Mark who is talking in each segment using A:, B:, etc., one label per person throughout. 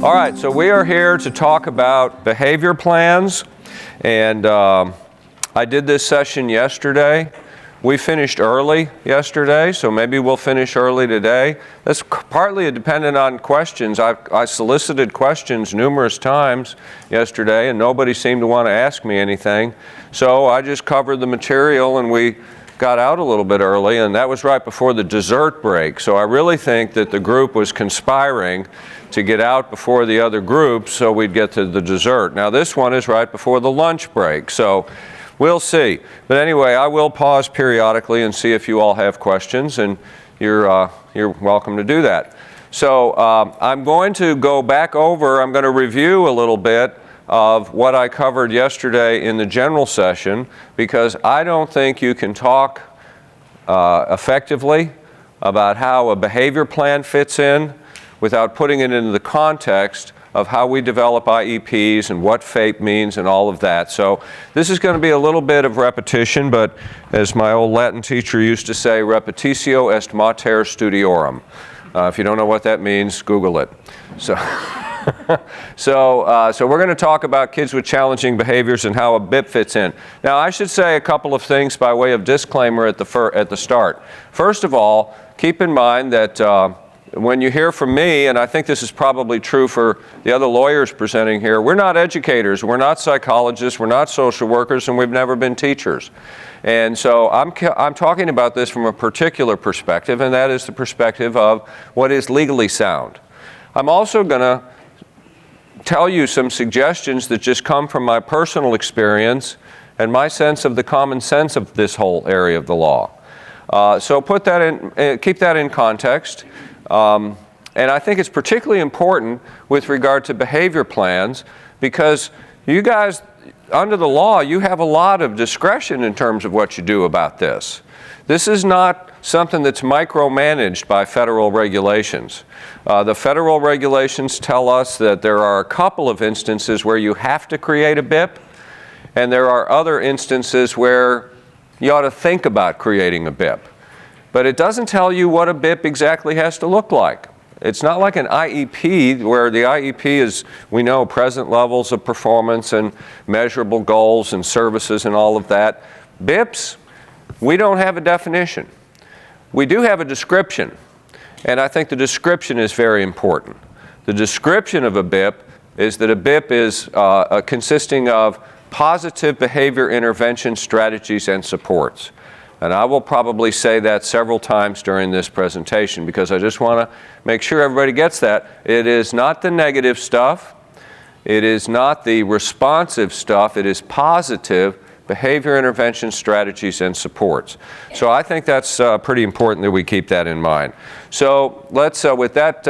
A: All right, so we are here to talk about behavior plans, and I did this session yesterday. We finished early yesterday, so maybe we'll finish early today. That's partly dependent on questions. I solicited questions numerous times yesterday, and nobody seemed to want to ask me anything. So I just covered the material, and we got out a little bit early, and that was right before the dessert break. So I really think that the group was conspiring to get out before the other groups so we'd get to the dessert. Now this one is right before the lunch break, so we'll see. But anyway, I will pause periodically and see if you all have questions, and you're welcome to do that. So I'm going to go back over, I'm going to review a little bit of what I covered yesterday in the general session, because I don't think you can talk effectively about how a behavior plan fits in without putting it into the context of how we develop IEPs and what FAPE means and all of that. So this is going to be a little bit of repetition, but as my old Latin teacher used to say, repetitio est mater studiorum. If you don't know what that means, Google it. So we're going to talk about kids with challenging behaviors and how a BIP fits in. Now I should say a couple of things by way of disclaimer at the start. First of all, keep in mind that when you hear from me, and I think this is probably true for the other lawyers presenting here, we're not educators, we're not psychologists, we're not social workers, and we've never been teachers. And so I'm talking about this from a particular perspective, and that is the perspective of what is legally sound. I'm also going to tell you some suggestions that just come from my personal experience and my sense of the common sense of this whole area of the law. So put that in, keep that in context. And I think it's particularly important with regard to behavior plans, because you guys, under the law, you have a lot of discretion in terms of what you do about this. This is not something that's micromanaged by federal regulations. The federal regulations tell us that there are a couple of instances where you have to create a BIP, and there are other instances where you ought to think about creating a BIP. But it doesn't tell you what a BIP exactly has to look like. It's not like an IEP, where the IEP is, we know, present levels of performance and measurable goals and services and all of that. BIPs, we don't have a definition. We do have a description, and I think the description is very important. The description of a BIP is that a BIP is consisting of positive behavior intervention strategies and supports. And I will probably say that several times during this presentation, because I just want to make sure everybody gets that. It is not the negative stuff. It is not the responsive stuff. It is positive behavior intervention strategies and supports. So I think that's pretty important that we keep that in mind. So let's, with that,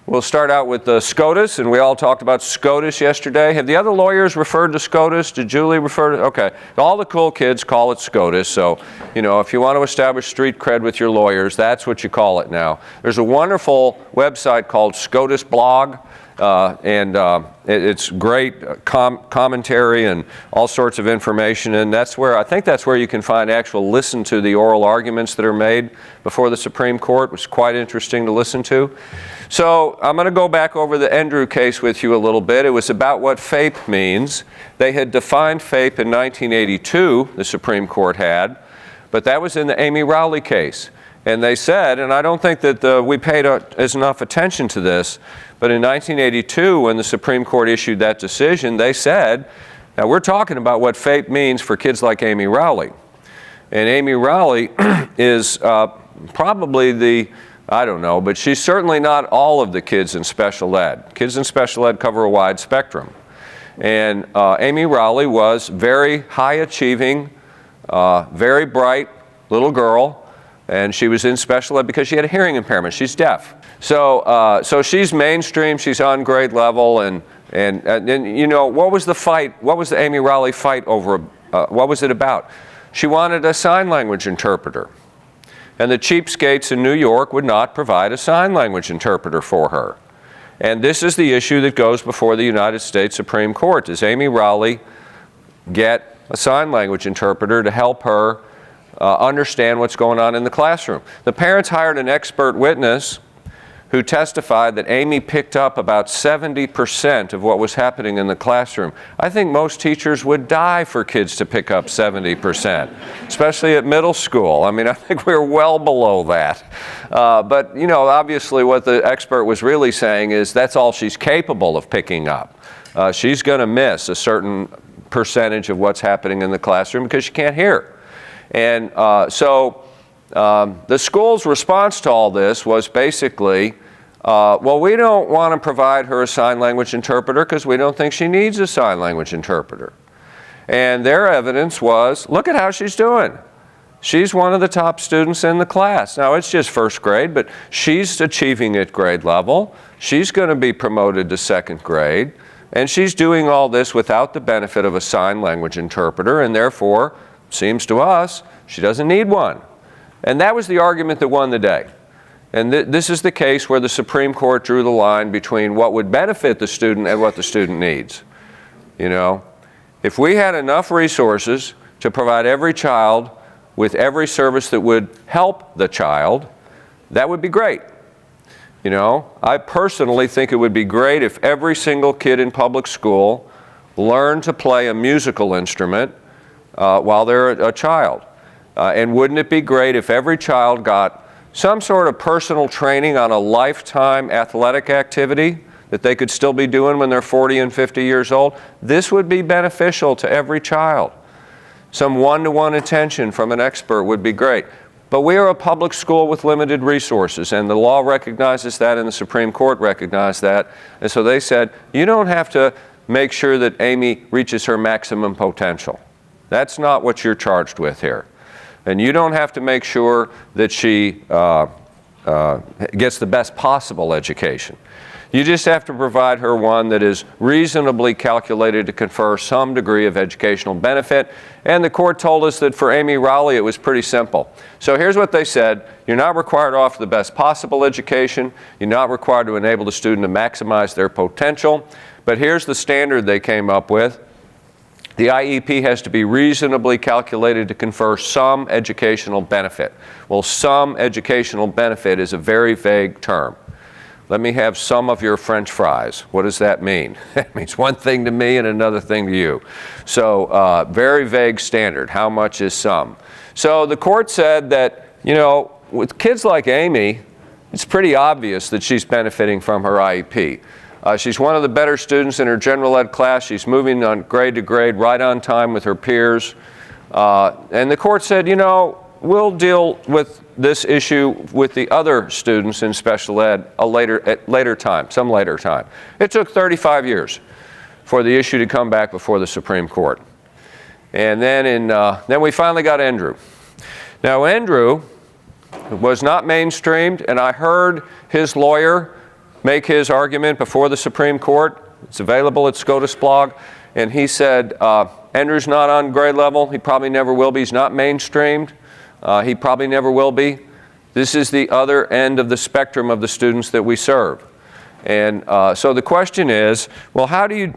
A: we'll start out with the SCOTUS, and we all talked about SCOTUS yesterday. Have the other lawyers referred to SCOTUS? Did Julie refer to? Okay. All the cool kids call it SCOTUS, so, you know, if you want to establish street cred with your lawyers, that's what you call it now. There's a wonderful website called SCOTUS Blog, and it's great commentary and all sorts of information, and that's where, I think that's where you can find listen to the oral arguments that are made before the Supreme Court, which is quite interesting to listen to. So I'm going to go back over the Andrew case with you a little bit. It was about what FAPE means. They had defined FAPE in 1982, the Supreme Court had, but that was in the Amy Rowley case. And they said, and I don't think that we paid as enough attention to this, but in 1982, when the Supreme Court issued that decision, they said, now we're talking about what FAPE means for kids like Amy Rowley. And Amy Rowley is probably the, I don't know, but she's certainly not all of the kids in special ed. Kids in special ed cover a wide spectrum. And Amy Rowley was very high achieving, very bright little girl. And she was in special ed because she had a hearing impairment. She's deaf. So she's mainstream, she's on grade level, and you know, what was the fight? What was the Amy Rowley fight over? What was it about? She wanted a sign language interpreter. And the cheapskates in New York would not provide a sign language interpreter for her. And this is the issue that goes before the United States Supreme Court. Does Amy Rowley get a sign language interpreter to help her understand what's going on in the classroom? The parents hired an expert witness who testified that Amy picked up about 70% of what was happening in the classroom. I think most teachers would die for kids to pick up 70%, especially at middle school. I mean, I think we're well below that. But, you know, obviously what the expert was really saying is that's all she's capable of picking up. She's going to miss a certain percentage of what's happening in the classroom because she can't hear. And the school's response to all this was basically, well, we don't want to provide her a sign language interpreter because we don't think she needs a sign language interpreter. And their evidence was, look at how she's doing. She's one of the top students in the class. Now, it's just first grade, but she's achieving at grade level. She's going to be promoted to second grade. And she's doing all this without the benefit of a sign language interpreter, and therefore, seems to us, she doesn't need one. And that was the argument that won the day. And this is the case where the Supreme Court drew the line between what would benefit the student and what the student needs. You know, if we had enough resources to provide every child with every service that would help the child, that would be great. You know, I personally think it would be great if every single kid in public school learned to play a musical instrument while they're a child. And wouldn't it be great if every child got some sort of personal training on a lifetime athletic activity that they could still be doing when they're 40 and 50 years old? This would be beneficial to every child. Some one-to-one attention from an expert would be great. But we are a public school with limited resources, and the law recognizes that, and the Supreme Court recognized that. And so they said, you don't have to make sure that Amy reaches her maximum potential. That's not what you're charged with here. And you don't have to make sure that she gets the best possible education. You just have to provide her one that is reasonably calculated to confer some degree of educational benefit. And the court told us that for Amy Rowley, it was pretty simple. So here's what they said. You're not required to offer the best possible education. You're not required to enable the student to maximize their potential. But here's the standard they came up with. The IEP has to be reasonably calculated to confer some educational benefit. Well, some educational benefit is a very vague term. Let me have some of your French fries. What does that mean? It means one thing to me and another thing to you. So very vague standard. How much is some? So the court said that, you know, with kids like Amy, it's pretty obvious that she's benefiting from her IEP. She's one of the better students in her general ed class. She's moving on grade to grade, right on time with her peers. And the court said, you know, we'll deal with this issue with the other students in special ed at later time, some later time. It took 35 years for the issue to come back before the Supreme Court. And then then we finally got Andrew. Now, Andrew was not mainstreamed, and I heard his lawyer make his argument before the Supreme Court. It's available at SCOTUS blog. And he said, Andrew's not on grade level. He probably never will be. He's not mainstreamed. He probably never will be. This is the other end of the spectrum of the students that we serve. And so the question is, well, how do you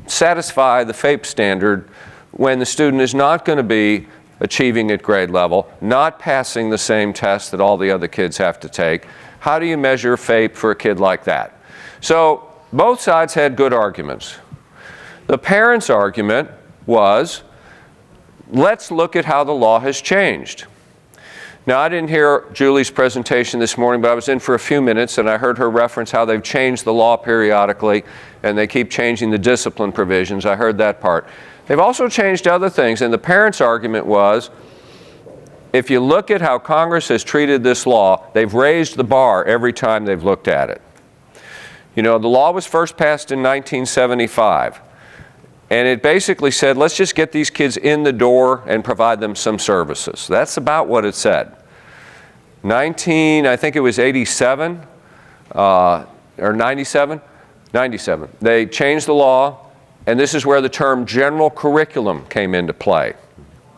A: satisfy the FAPE standard when the student is not going to be achieving at grade level, not passing the same test that all the other kids have to take? How do you measure FAPE for a kid like that? So both sides had good arguments. The parents' argument was, let's look at how the law has changed. Now, I didn't hear Julie's presentation this morning, but I was in for a few minutes, and I heard her reference how they've changed the law periodically, and they keep changing the discipline provisions. I heard that part. They've also changed other things, and the parents' argument was, if you look at how Congress has treated this law, they've raised the bar every time they've looked at it. You know, the law was first passed in 1975. And it basically said, let's just get these kids in the door and provide them some services. That's about what it said. I think it was 87, or 97? 97. They changed the law, and this is where the term general curriculum came into play.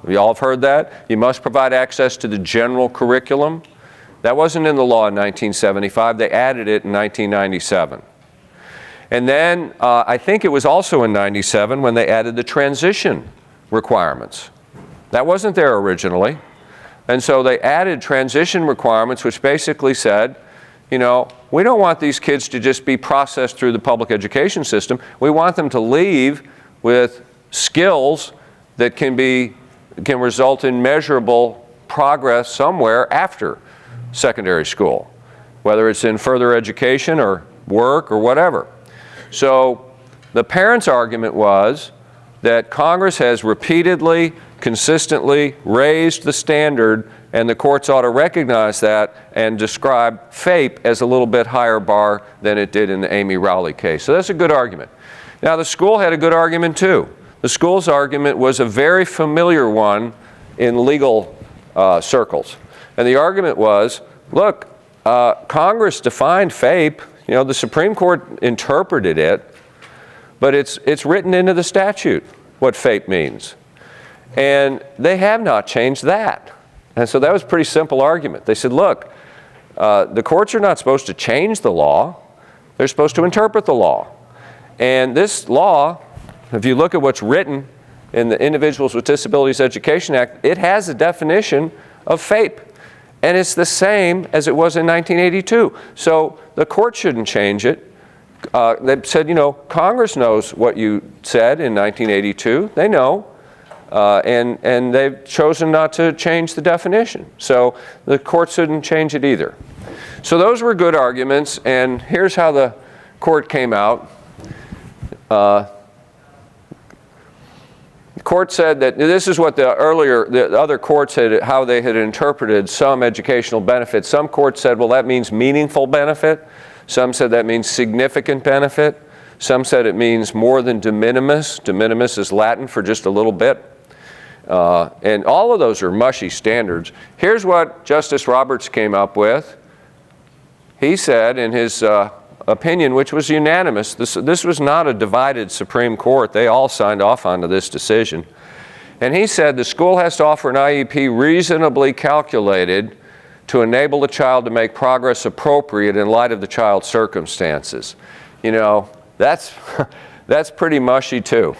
A: You all have heard that? You must provide access to the general curriculum. That wasn't in the law in 1975. They added it in 1997. And then I think it was also in 97 when they added the transition requirements. That wasn't there originally. And so they added transition requirements, which basically said, you know, we don't want these kids to just be processed through the public education system. We want them to leave with skills that can result in measurable progress somewhere after secondary school, whether it's in further education or work or whatever. So the parents' argument was that Congress has repeatedly, consistently raised the standard, and the courts ought to recognize that and describe FAPE as a little bit higher bar than it did in the Amy Rowley case. So that's a good argument. Now the school had a good argument too. The school's argument was a very familiar one in legal circles. And the argument was, look, Congress defined FAPE, you know, the Supreme Court interpreted it, but it's written into the statute what FAPE means. And they have not changed that. And so that was a pretty simple argument. They said, look, the courts are not supposed to change the law. They're supposed to interpret the law. And this law, if you look at what's written in the Individuals with Disabilities Education Act, it has a definition of FAPE. And it's the same as it was in 1982. So the court shouldn't change it. They said, you know, Congress knows what you said in 1982. They know. And they've chosen not to change the definition. So the court shouldn't change it either. So those were good arguments, and here's how the court came out. The court said that this is what the other courts had, how they had interpreted some educational benefits. Some courts said, well, that means meaningful benefit. Some said that means significant benefit. Some said it means more than de minimis. De minimis is Latin for just a little bit. And all of those are mushy standards. Here's what Justice Roberts came up with. He said in his opinion, which was unanimous, this was not a divided Supreme Court. They all signed off onto this decision. And he said the school has to offer an IEP reasonably calculated to enable the child to make progress appropriate in light of the child's circumstances. You know, that's pretty mushy too.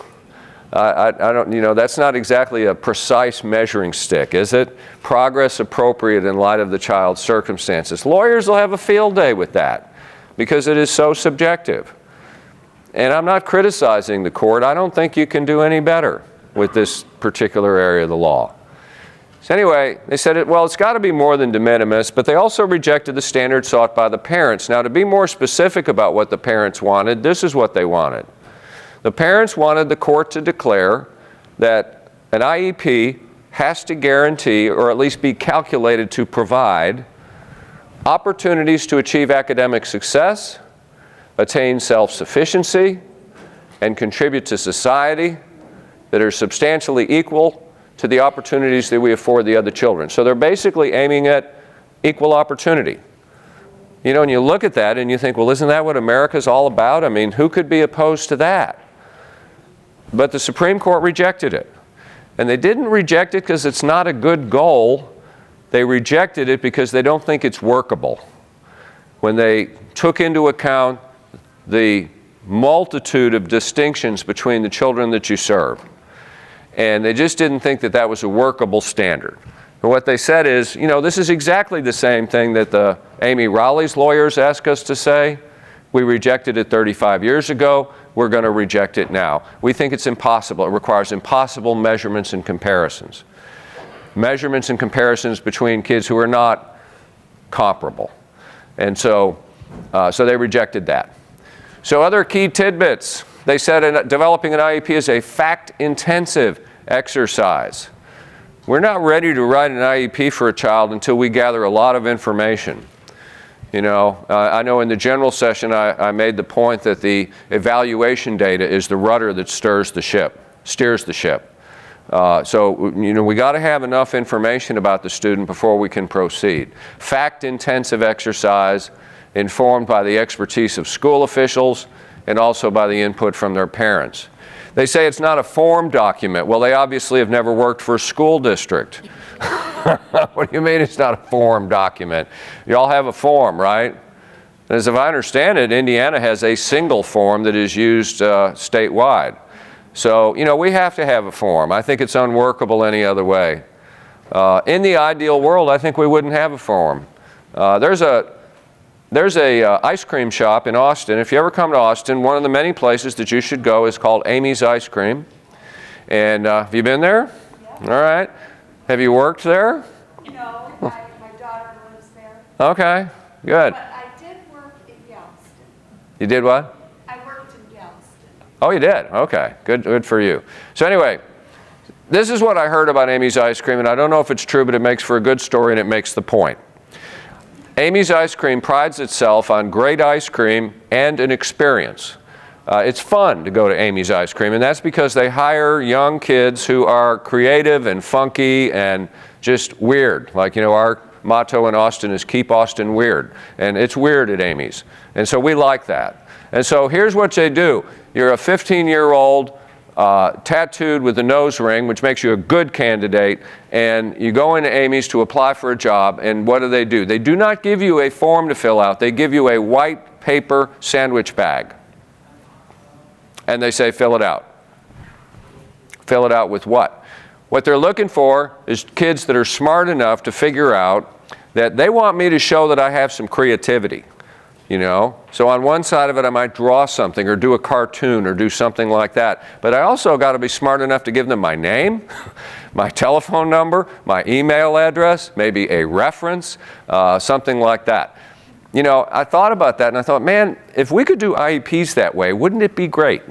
A: I don't, you know, that's not exactly a precise measuring stick, is it? Progress appropriate in light of the child's circumstances. Lawyers will have a field day with that because it is so subjective. And I'm not criticizing the court. I don't think you can do any better with this particular area of the law. So anyway, they said, well, it's got to be more than de minimis, but they also rejected the standard sought by the parents. Now, to be more specific about what the parents wanted, this is what they wanted. The parents wanted the court to declare that an IEP has to guarantee, or at least be calculated to provide, opportunities to achieve academic success, attain self-sufficiency, and contribute to society that are substantially equal to the opportunities that we afford the other children. So they're basically aiming at equal opportunity. You know, and you look at that and you think, well, isn't that what America's all about? I mean, who could be opposed to that? But the Supreme Court rejected it. And they didn't reject it because it's not a good goal. They rejected it because they don't think it's workable. When they took into account the multitude of distinctions between the children that you serve. And they just didn't think that that was a workable standard. And what they said is, you know, this is exactly the same thing that the Amy Rowley's lawyers asked us to say. We rejected it 35 years ago. We're going to reject it now. We think it's impossible. It requires impossible measurements and comparisons. Measurements and comparisons between kids who are not comparable. And so they rejected that. So other key tidbits. They said developing an IEP is a fact-intensive exercise. We're not ready to write an IEP for a child until we gather a lot of information. You know, I know in the general session I made the point that the evaluation data is the rudder that steers the ship. So, you know, we got to have enough information about the student before we can proceed. Fact-intensive exercise informed by the expertise of school officials and also by the input from their parents. They say it's not a form document. Well, they obviously have never worked for a school district. What do you mean it's not a form document? You all have a form, right? As if I understand it, Indiana has a single form that is used statewide. So, you know, we have to have a form. I think it's unworkable any other way. In the ideal world, I think we wouldn't have a forum. There's a ice cream shop in Austin. If you ever come to Austin, one of the many places that you should go is called Amy's Ice Cream. And have you been there? Yeah. All right. Have you worked there?
B: No, my daughter lives there.
A: Okay, good.
B: But I did work in Galveston.
A: You did what?
B: I worked in Galveston.
A: Oh, you did? Okay, good for you. So anyway, this is what I heard about Amy's Ice Cream, and I don't know if it's true, but it makes for a good story and it makes the point. Amy's Ice Cream prides itself on great ice cream and an experience. It's fun to go to Amy's Ice Cream, and that's because they hire young kids who are creative and funky and just weird. Like, our motto in Austin is keep Austin weird, and it's weird at Amy's. And so we like that. And so here's what they do. You're a 15-year-old tattooed with a nose ring, which makes you a good candidate, and you go into Amy's to apply for a job, and what do? They do not give you a form to fill out. They give you a white paper sandwich bag. And they say, fill it out. Fill it out with what? What they're looking for is kids that are smart enough to figure out that they want me to show that I have some creativity. So on one side of it, I might draw something or do a cartoon or do something like that. But I also got to be smart enough to give them my name, my telephone number, my email address, maybe a reference, something like that. I thought about that and I thought, man, if we could do IEPs that way, wouldn't it be great?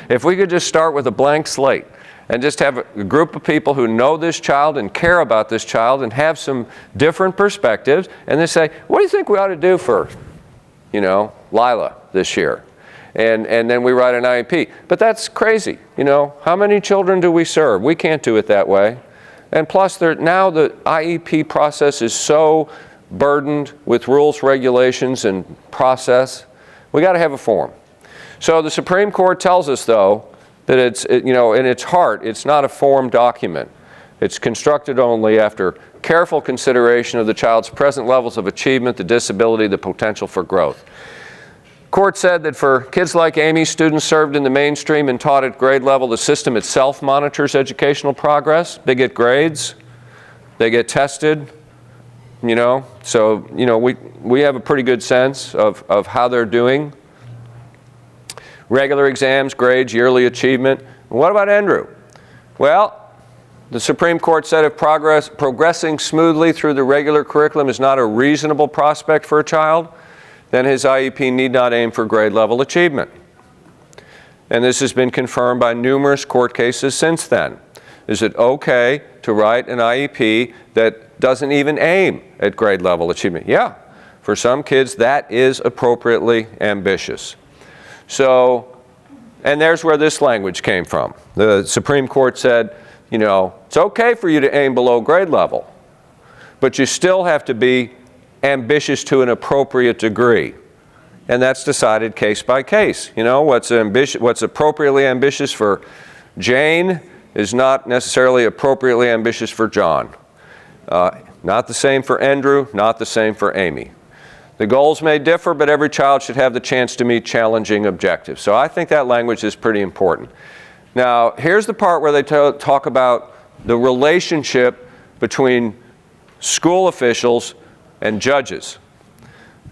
A: If we could just start with a blank slate and just have a group of people who know this child and care about this child and have some different perspectives, and they say, what do you think we ought to do for Lila this year? And then we write an IEP. But that's crazy. How many children do we serve? We can't do it that way. And plus, now the IEP process is so burdened with rules, regulations, and process. We got to have a form. So the Supreme Court tells us, though, that in its heart, it's not a form document. It's constructed only after careful consideration of the child's present levels of achievement, the disability, the potential for growth. Court said that for kids like Amy, students served in the mainstream and taught at grade level, the system itself monitors educational progress. They get grades. They get tested. So we have a pretty good sense of how they're doing. Regular exams, grades, yearly achievement. What about Andrew? Well, the Supreme Court said if progressing smoothly through the regular curriculum is not a reasonable prospect for a child, then his IEP need not aim for grade level achievement. And this has been confirmed by numerous court cases since then. Is it okay to write an IEP that doesn't even aim at grade level achievement? Yeah, for some kids that is appropriately ambitious. So, and there's where this language came from. The Supreme Court said, it's okay for you to aim below grade level, but you still have to be ambitious to an appropriate degree. And that's decided case by case. What's appropriately ambitious for Jane is not necessarily appropriately ambitious for John. Not the same for Andrew, not the same for Amy. The goals may differ, but every child should have the chance to meet challenging objectives. So I think that language is pretty important. Now, here's the part where they talk about the relationship between school officials and judges.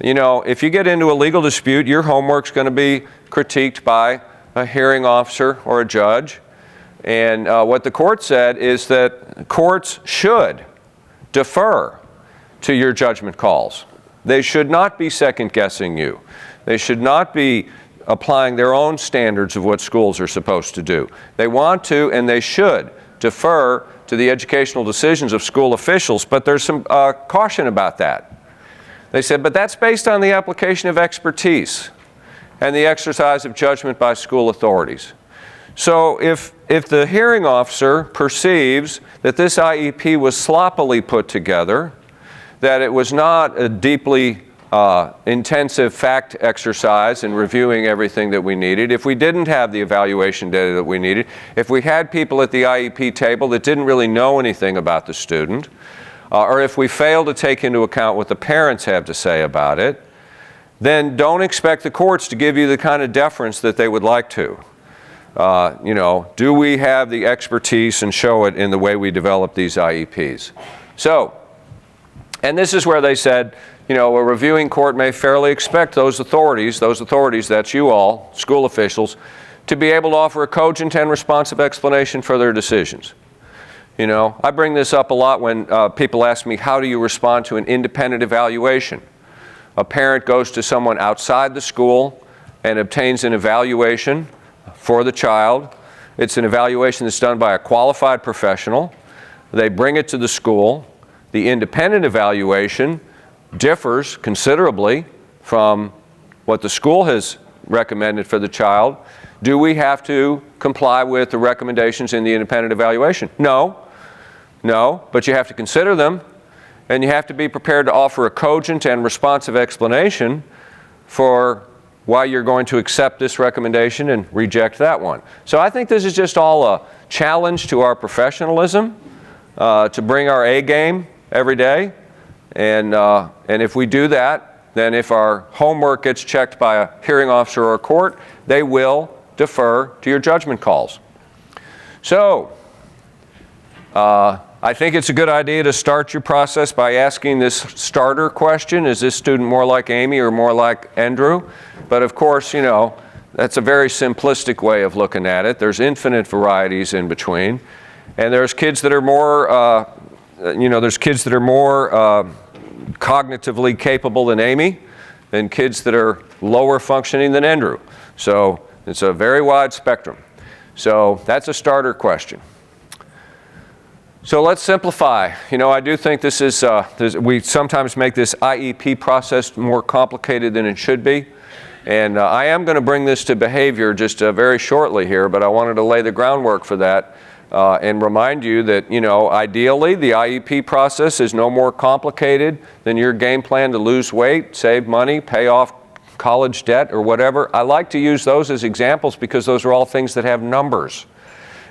A: If you get into a legal dispute, your homework's going to be critiqued by a hearing officer or a judge. And what the court said is that courts should defer to your judgment calls. They should not be second-guessing you. They should not be applying their own standards of what schools are supposed to do. They want to, and they should, defer to the educational decisions of school officials, but there's some caution about that. They said, but that's based on the application of expertise and the exercise of judgment by school authorities. So if the hearing officer perceives that this IEP was sloppily put together, that it was not a deeply intensive fact exercise in reviewing everything that we needed, if we didn't have the evaluation data that we needed, if we had people at the IEP table that didn't really know anything about the student, or if we failed to take into account what the parents have to say about it, then don't expect the courts to give you the kind of deference that they would like to. Do we have the expertise and show it in the way we develop these IEPs? So, and this is where they said, a reviewing court may fairly expect those authorities, that's you all, school officials, to be able to offer a cogent and responsive explanation for their decisions. I bring this up a lot when people ask me, how do you respond to an independent evaluation? A parent goes to someone outside the school and obtains an evaluation for the child. It's an evaluation that's done by a qualified professional. They bring it to the school. The independent evaluation differs considerably from what the school has recommended for the child. Do we have to comply with the recommendations in the independent evaluation? No, but you have to consider them, and you have to be prepared to offer a cogent and responsive explanation for why you're going to accept this recommendation and reject that one. So I think this is just all a challenge to our professionalism, to bring our A game every day. And if we do that, then if our homework gets checked by a hearing officer or a court, they will defer to your judgment calls. So, I think it's a good idea to start your process by asking this starter question. Is this student more like Amy or more like Andrew? But of course, that's a very simplistic way of looking at it. There's infinite varieties in between. And there's kids that are more, cognitively capable than Amy, and kids that are lower functioning than Andrew. So it's a very wide spectrum. So that's a starter question. So let's simplify. I do think this is, we sometimes make this IEP process more complicated than it should be. And I am going to bring this to behavior just very shortly here, but I wanted to lay the groundwork for that and remind you that, ideally the IEP process is no more complicated than your game plan to lose weight, save money, pay off college debt or whatever. I like to use those as examples because those are all things that have numbers.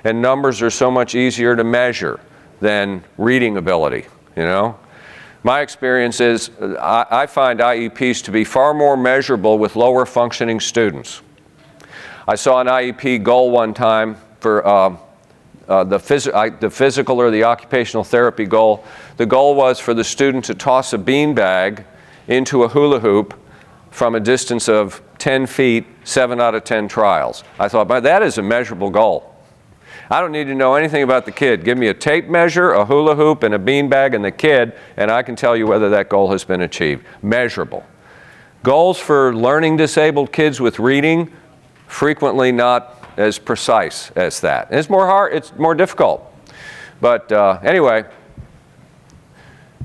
A: And numbers are so much easier to measure than reading ability, My experience is I find IEPs to be far more measurable with lower functioning students. I saw an IEP goal one time for the physical or the occupational therapy goal. The goal was for the student to toss a beanbag into a hula hoop from a distance of 10 feet, 7 out of 10 trials. I thought, that is a measurable goal. I don't need to know anything about the kid. Give me a tape measure, a hula hoop, and a beanbag and the kid, and I can tell you whether that goal has been achieved. Measurable. Goals for learning disabled kids with reading, frequently not as precise as that. And it's more difficult. But anyway,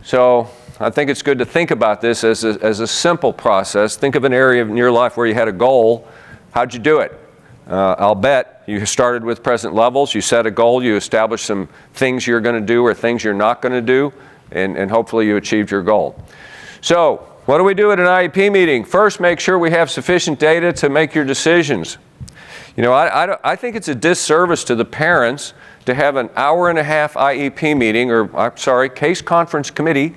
A: so I think it's good to think about this as a simple process. Think of an area in your life where you had a goal. How'd you do it? I'll bet you started with present levels. You set a goal. You established some things you're going to do or things you're not going to do, and hopefully you achieved your goal. So what do we do at an IEP meeting? First, make sure we have sufficient data to make your decisions. I think it's a disservice to the parents to have an hour-and-a-half IEP meeting, case conference committee,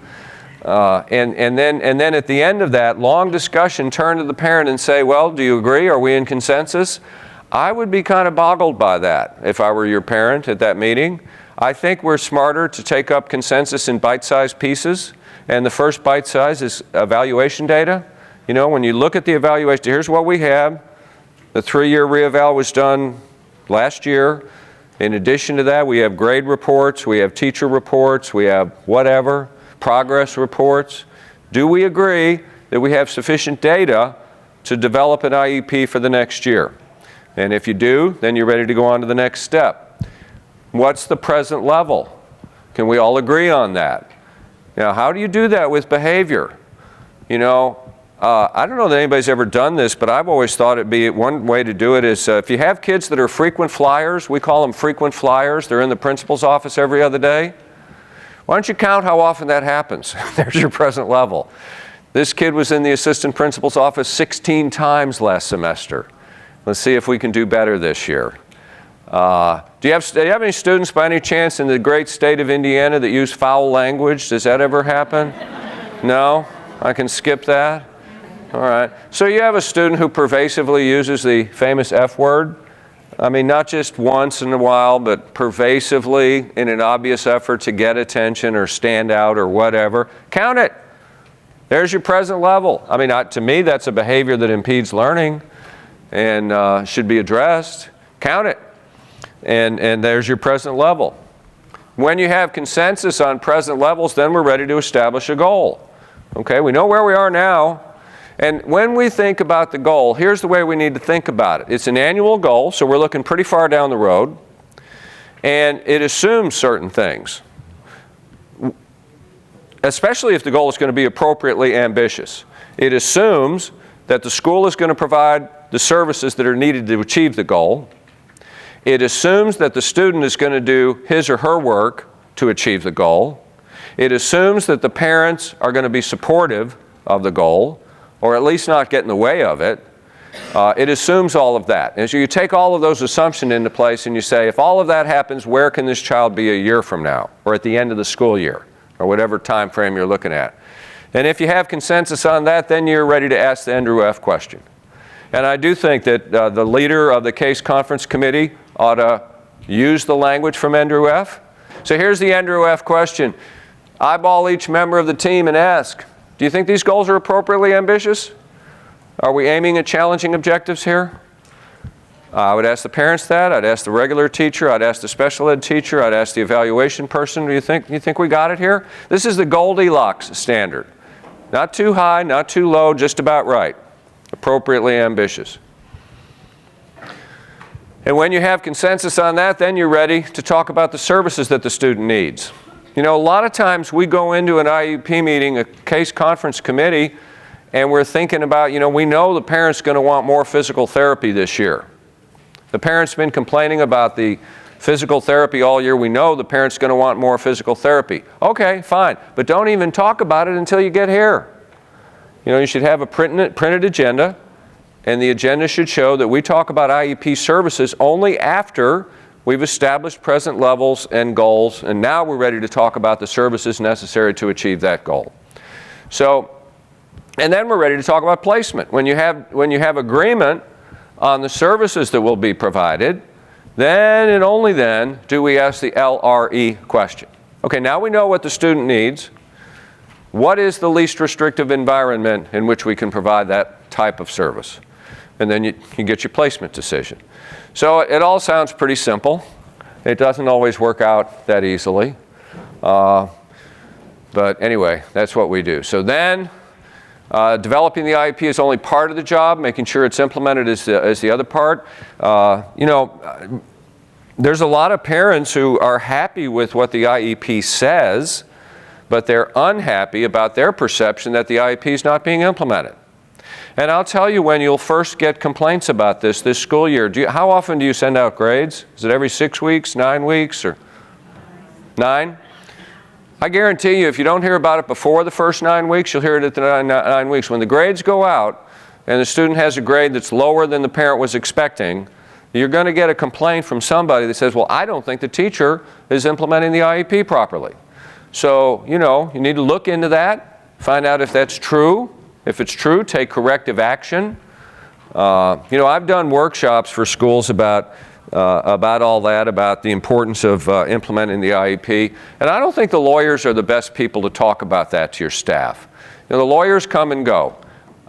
A: and then at the end of that long discussion, turn to the parent and say, well, do you agree? Are we in consensus? I would be kind of boggled by that if I were your parent at that meeting. I think we're smarter to take up consensus in bite-sized pieces, and the first bite size is evaluation data. When you look at the evaluation, here's what we have. The 3-year reeval was done last year. In addition to that, we have grade reports, we have teacher reports, we have whatever, progress reports. Do we agree that we have sufficient data to develop an IEP for the next year? And if you do, then you're ready to go on to the next step. What's the present level? Can we all agree on that? How do you do that with behavior? I don't know that anybody's ever done this, but I've always thought it'd be one way to do it is if you have kids that are frequent flyers, we call them frequent flyers, they're in the principal's office every other day. Why don't you count how often that happens? There's your present level. This kid was in the assistant principal's office 16 times last semester. Let's see if we can do better this year. Do you have any students by any chance in the great state of Indiana that use foul language? Does that ever happen? No? I can skip that? All right. So you have a student who pervasively uses the famous F word. I mean, not just once in a while, but pervasively in an obvious effort to get attention or stand out or whatever. Count it. There's your present level. I mean, to me, that's a behavior that impedes learning and should be addressed. Count it. And there's your present level. When you have consensus on present levels, then we're ready to establish a goal. Okay, we know where we are now. And when we think about the goal, here's the way we need to think about it. It's an annual goal, so we're looking pretty far down the road. And it assumes certain things, especially if the goal is going to be appropriately ambitious. It assumes that the school is going to provide the services that are needed to achieve the goal. It assumes that the student is going to do his or her work to achieve the goal. It assumes that the parents are going to be supportive of the goal, or at least not get in the way of it. It assumes all of that. And so you take all of those assumptions into place and you say, if all of that happens, where can this child be a year from now, or at the end of the school year, or whatever time frame you're looking at? And if you have consensus on that, then you're ready to ask the Andrew F. question. And I do think that the leader of the case conference committee ought to use the language from Andrew F. So here's the Andrew F. question. Eyeball each member of the team and ask, do you think these goals are appropriately ambitious? Are we aiming at challenging objectives here? I would ask the parents that. I'd ask the regular teacher. I'd ask the special ed teacher. I'd ask the evaluation person. Do you think we got it here? This is the Goldilocks standard. Not too high, not too low, just about right. Appropriately ambitious. And when you have consensus on that, then you're ready to talk about the services that the student needs. You know, a lot of times we go into an IEP meeting, a case conference committee, and we're thinking about, you know, we know the parent's going to want more physical therapy this year. The parent's been complaining about the physical therapy all year. We know the parent's going to want more physical therapy. Okay, fine, but don't even talk about it until you get here. You know, you should have a printed agenda, and the agenda should show that we talk about IEP services only after we've established present levels and goals, and now we're ready to talk about the services necessary to achieve that goal. So, and then we're ready to talk about placement. When you have agreement on the services that will be provided, then and only then do we ask the LRE question. Okay, now we know what the student needs. What is the least restrictive environment in which we can provide that type of service? And then you get your placement decision. So it all sounds pretty simple. It doesn't always work out that easily. But anyway, that's what we do. So then, developing the IEP is only part of the job. Making sure it's implemented is the other part. You know, there's a lot of parents who are happy with what the IEP says, but they're unhappy about their perception that the IEP is not being implemented. And I'll tell you when you'll first get complaints about this school year. How often do you send out grades? Is it every 6 weeks, 9 weeks, or 9? I guarantee you if you don't hear about it before the first 9 weeks, you'll hear it at the 9 weeks. When the grades go out and the student has a grade that's lower than the parent was expecting, you're going to get a complaint from somebody that says, well, I don't think the teacher is implementing the IEP properly. So, you know, you need to look into that, find out if that's true. If it's true, take corrective action. You know, I've done workshops for schools about all that, about the importance of implementing the IEP. And I don't think the lawyers are the best people to talk about that to your staff. You know, the lawyers come and go.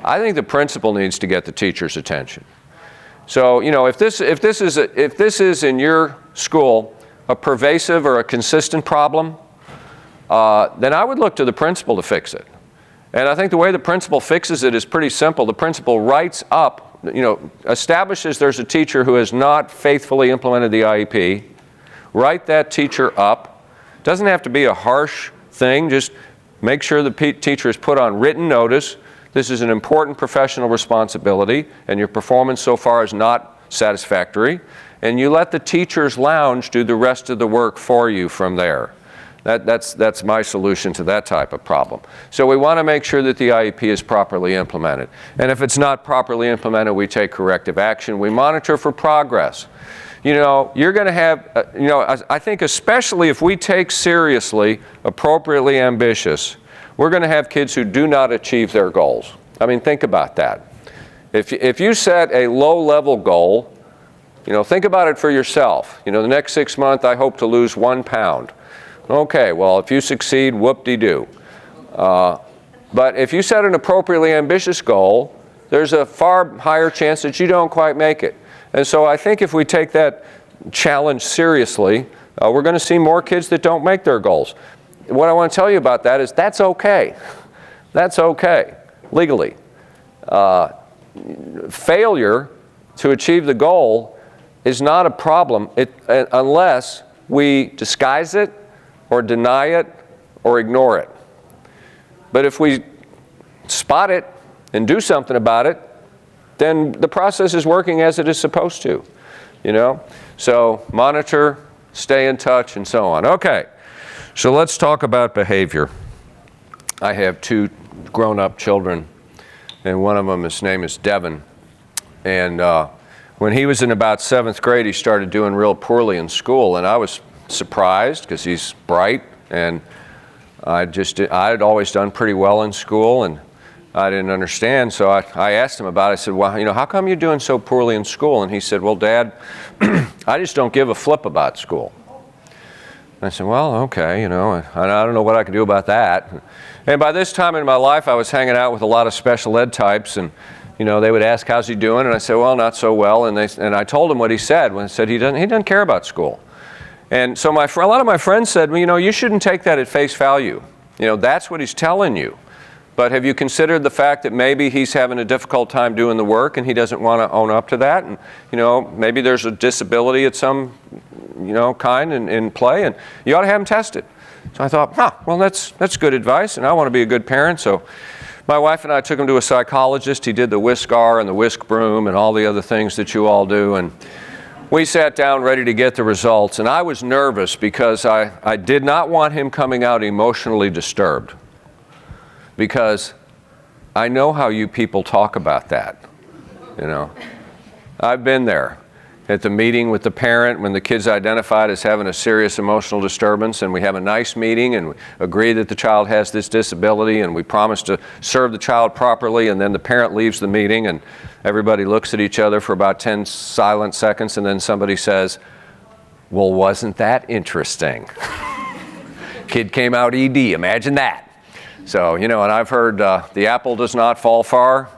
A: I think the principal needs to get the teacher's attention. So, you know, if this is in your school a pervasive or a consistent problem, then I would look to the principal to fix it. And I think the way the principal fixes it is pretty simple. The principal writes up, you know, establishes there's a teacher who has not faithfully implemented the IEP. Write that teacher up. Doesn't have to be a harsh thing. Just make sure the teacher is put on written notice. This is an important professional responsibility, and your performance so far is not satisfactory. And you let the teacher's lounge do the rest of the work for you from there. That's my solution to that type of problem. So we want to make sure that the IEP is properly implemented. And if it's not properly implemented, we take corrective action. We monitor for progress. You know, you're going to have, you know, I think especially if we take seriously appropriately ambitious, we're going to have kids who do not achieve their goals. I mean, think about that. If you set a low-level goal think about it for yourself. The next 6 months I hope to lose 1 pound. Okay, well, if you succeed, whoop-de-doo. But if you set an appropriately ambitious goal, there's a far higher chance that you don't quite make it. And so I think if we take that challenge seriously, we're going to see more kids that don't make their goals. What I want to tell you about that is that's okay. That's okay, legally. Failure to achieve the goal is not a problem unless we disguise it or deny it or ignore it. But if we spot it and do something about it, then the process is working as it is supposed to, So monitor, stay in touch, and so on. Okay, so let's talk about behavior. I have 2 grown-up children, and one of them, his name is Devin. And when he was in about 7th grade, he started doing real poorly in school, and I was surprised because he's bright, and I had always done pretty well in school, and I didn't understand, so I asked him about it. I said, well, how come you're doing so poorly in school? And he said, well, Dad, I just don't give a flip about school. And I said, well, okay, I don't know what I can do about that. And by this time in my life, I was hanging out with a lot of special ed types, and they would ask, how's he doing? And I said, well, not so well. And I told him what he said when he said he doesn't care about school. And so a lot of my friends said, well, you shouldn't take that at face value. That's what he's telling you. But have you considered the fact that maybe he's having a difficult time doing the work and he doesn't want to own up to that? And, maybe there's a disability at some, kind in play, and you ought to have him tested. So I thought, well, that's good advice, and I want to be a good parent. So my wife and I took him to a psychologist. He did the whisk-R and the whisk broom and all the other things that you all do. And we sat down ready to get the results, and I was nervous because I did not want him coming out emotionally disturbed, because I know how you people talk about that. I've been there at the meeting with the parent when the kid's identified as having a serious emotional disturbance, and we have a nice meeting and we agree that the child has this disability, and we promise to serve the child properly, and then the parent leaves the meeting and everybody looks at each other for about 10 silent seconds, and then somebody says, well, wasn't that interesting? Kid came out ED, imagine that. So, and I've heard the apple does not fall far.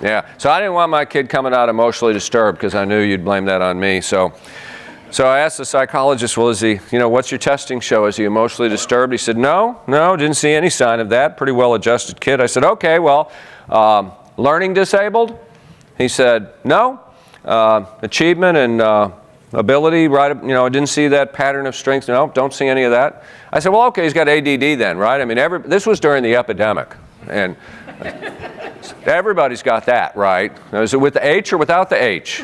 A: Yeah, so I didn't want my kid coming out emotionally disturbed because I knew you'd blame that on me. So I asked the psychologist, well, is he, what's your testing show? Is he emotionally disturbed? He said, no, didn't see any sign of that. Pretty well-adjusted kid. I said, okay, well, learning disabled? He said, no. Achievement and ability, right? I didn't see that pattern of strength. No, don't see any of that. I said, well, okay, he's got ADD then, right? I mean, this was during the epidemic, and everybody's got that, right? Now, is it with the H or without the H?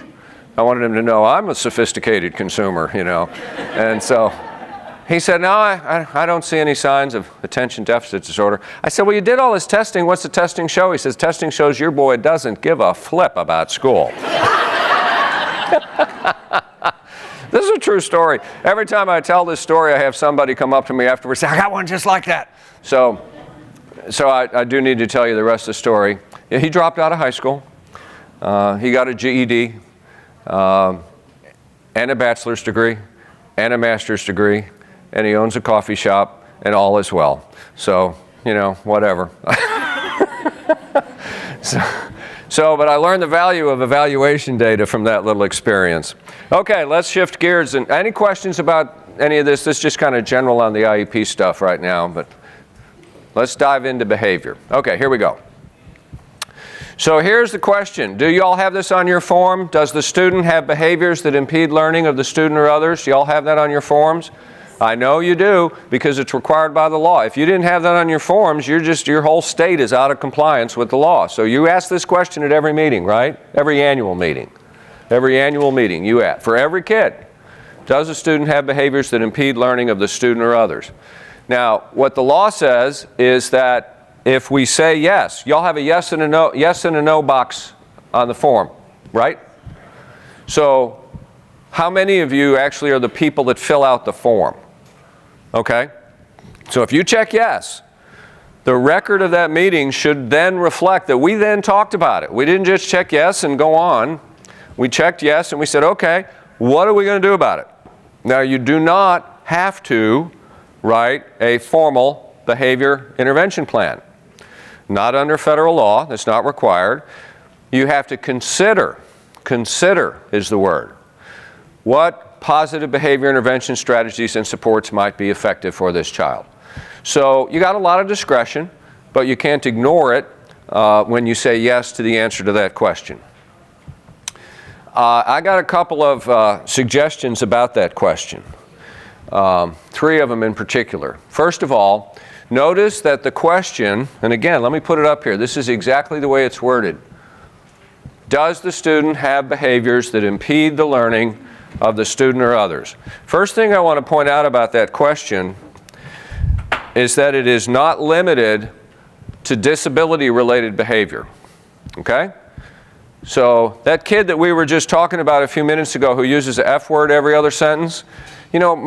A: I wanted him to know I'm a sophisticated consumer, And so he said, no, I don't see any signs of attention deficit disorder. I said, well, you did all this testing. What's the testing show? He says, testing shows your boy doesn't give a flip about school. This is a true story. Every time I tell this story, I have somebody come up to me afterwards and say, I got one just like that. So I do need to tell you the rest of the story. Yeah, he dropped out of high school. He got a GED and a bachelor's degree and a master's degree, and he owns a coffee shop, and all is well. So, whatever. But I learned the value of evaluation data from that little experience. Okay, let's shift gears. And any questions about any of this? This is just kind of general on the IEP stuff right now, but let's dive into behavior. Okay, here we go. So here's the question. Do you all have this on your form? Does the student have behaviors that impede learning of the student or others? Do you all have that on your forms? I know you do, because it's required by the law. If you didn't have that on your forms, your whole state is out of compliance with the law. So you ask this question at every meeting, right? Every annual meeting. Every annual meeting you ask. For every kid, does a student have behaviors that impede learning of the student or others? Now, what the law says is that if we say yes, y'all have a yes and a no box on the form, right? So how many of you actually are the people that fill out the form? Okay, so if you check yes, the record of that meeting should then reflect that we then talked about it. We didn't just check yes and go on. We checked yes, and we said, okay, what are we going to do about it? Now, you do not have to write a formal behavior intervention plan. Not under federal law, that's not required. You have to consider is the word, what positive behavior intervention strategies and supports might be effective for this child. So you got a lot of discretion, but you can't ignore it when you say yes to the answer to that question. I got a couple of suggestions about that question, 3 of them in particular. First of all, notice that the question, and again, let me put it up here. This is exactly the way it's worded. Does the student have behaviors that impede the learning of the student or others? First thing I want to point out about that question is that it is not limited to disability-related behavior. Okay? So that kid that we were just talking about a few minutes ago who uses the F word every other sentence, you know,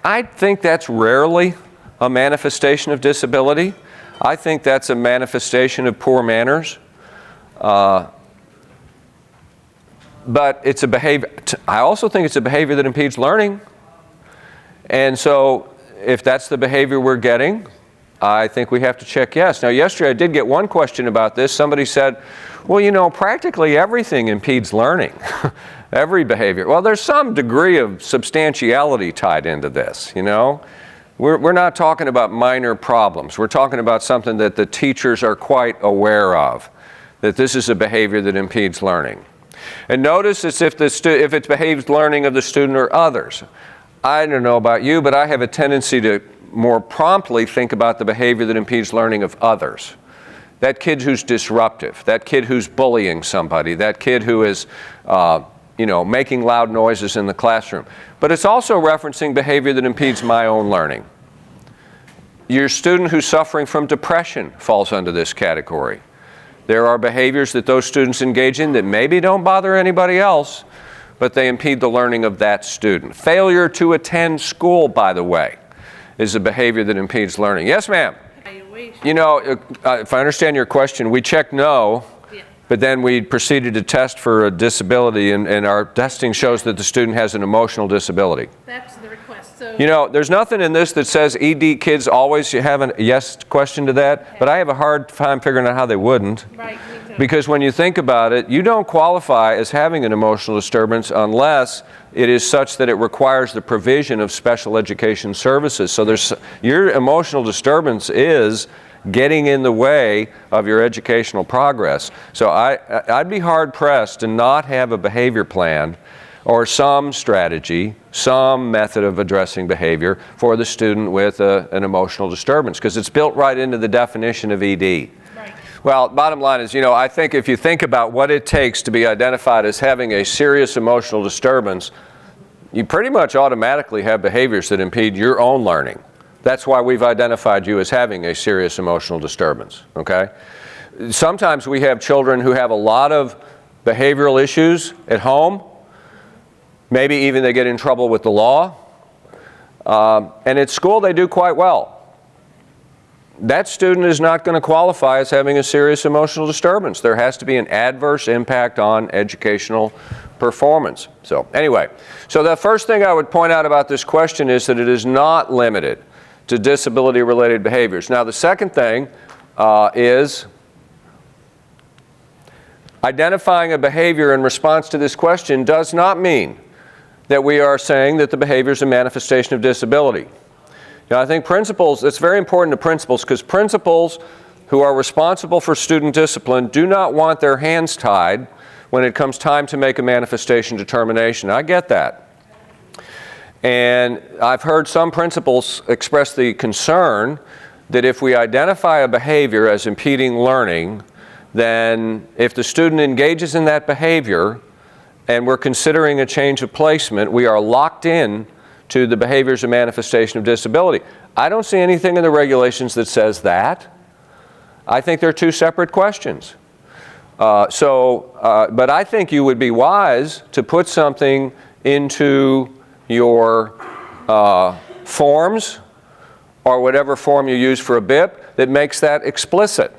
A: I think that's rarely a manifestation of disability. I think that's a manifestation of poor manners. But it's a behavior, I also think it's a behavior that impedes learning. And so if that's the behavior we're getting, I think we have to check yes. Now, yesterday I did get one question about this. Somebody said, well, you know, practically everything impedes learning. Every behavior. Well, there's some degree of substantiality tied into this, you know. We're not talking about minor problems. We're talking about something that the teachers are quite aware of, that this is a behavior that impedes learning. And notice it's if it behaves learning of the student or others. I don't know about you, but I have a tendency to more promptly think about the behavior that impedes learning of others. That kid who's disruptive, that kid who's bullying somebody, that kid who is making loud noises in the classroom. But it's also referencing behavior that impedes my own learning. Your student who's suffering from depression falls under this category. There are behaviors that those students engage in that maybe don't bother anybody else, but they impede the learning of that student. Failure to attend school, by the way, is a behavior that impedes learning. Yes, ma'am? You know, if I understand your question, we checked no, but then we proceeded to test for a disability, and our testing shows that the student has an emotional disability.
B: That's the request. So,
A: you know, there's nothing in this that says ED kids always have a yes question to that, but I have a hard time figuring out how they wouldn't.
B: right, me too.
A: Because when you think about it, you don't qualify as having an emotional disturbance unless it is such that it requires the provision of special education services. So your emotional disturbance is getting in the way of your educational progress. So I'd be hard-pressed to not have a behavior plan or some strategy, some method of addressing behavior for the student with an emotional disturbance, because it's built right into the definition of ED.
B: Right.
A: Well, bottom line is, you know, I think if you think about what it takes to be identified as having a serious emotional disturbance, you pretty much automatically have behaviors that impede your own learning. That's why we've identified you as having a serious emotional disturbance, okay? Sometimes we have children who have a lot of behavioral issues at home. Maybe even they get in trouble with the law. And at school they do quite well. That student is not going to qualify as having a serious emotional disturbance. There has to be an adverse impact on educational performance. So anyway, so the first thing I would point out about this question is that it is not limited to disability-related behaviors. Now, the second thing is identifying a behavior in response to this question does not mean that we are saying that the behavior is a manifestation of disability. Now, I think principals, it's very important to principals, because principals who are responsible for student discipline do not want their hands tied when it comes time to make a manifestation determination. I get that. And I've heard some principals express the concern that if we identify a behavior as impeding learning, then if the student engages in that behavior and we're considering a change of placement, we are locked in to the behavior as a manifestation of disability. I don't see anything in the regulations that says that. I think they're two separate questions. But I think you would be wise to put something into your forms or whatever form you use for a BIP that makes that explicit.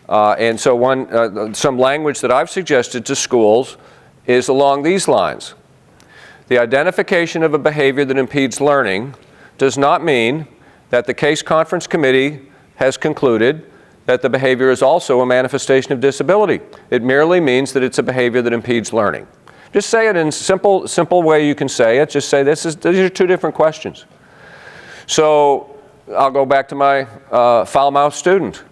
A: And so some language that I've suggested to schools is along these lines. The identification of a behavior that impedes learning does not mean that the case conference committee has concluded that the behavior is also a manifestation of disability. It merely means that it's a behavior that impedes learning. Just say it in simple way you can say it. Just say these are two different questions. So I'll go back to my foul-mouthed student.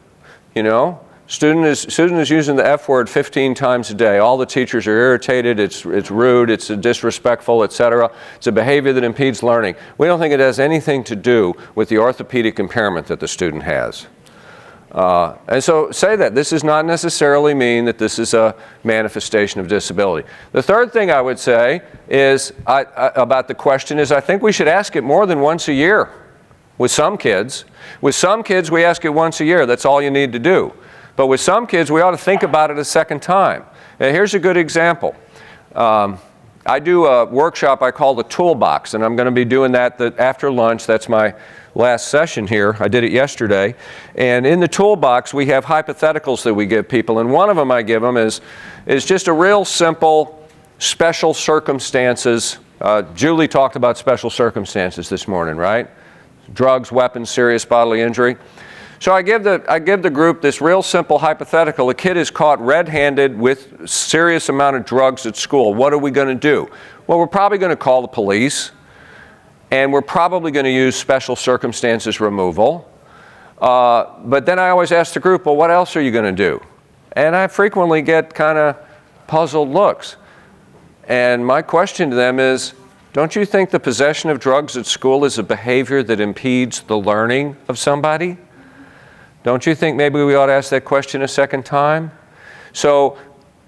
A: You know, student is using the F word 15 times a day. All the teachers are irritated. It's rude. It's disrespectful, etc. It's a behavior that impedes learning. We don't think it has anything to do with the orthopedic impairment that the student has. And so say that. This does not necessarily mean that this is a manifestation of disability. The third thing I would say is about the question is I think we should ask it more than once a year with some kids. With some kids we ask it once a year. That's all you need to do. But with some kids we ought to think about it a second time. And here's a good example. I do a workshop I call the Toolbox, and I'm going to be doing that after lunch. That's my last session here. I did it yesterday. And in the Toolbox, we have hypotheticals that we give people. And one of them I give them is just a real simple special circumstances. Julie talked about special circumstances this morning, right? Drugs, weapons, serious bodily injury. So I give the group this real simple hypothetical. A kid is caught red-handed with serious amount of drugs at school. What are we going to do? Well, we're probably going to call the police, and we're probably going to use special circumstances removal. But then I always ask the group, well, what else are you going to do? And I frequently get kind of puzzled looks. And my question to them is, don't you think the possession of drugs at school is a behavior that impedes the learning of somebody? Don't you think maybe we ought to ask that question a second time? So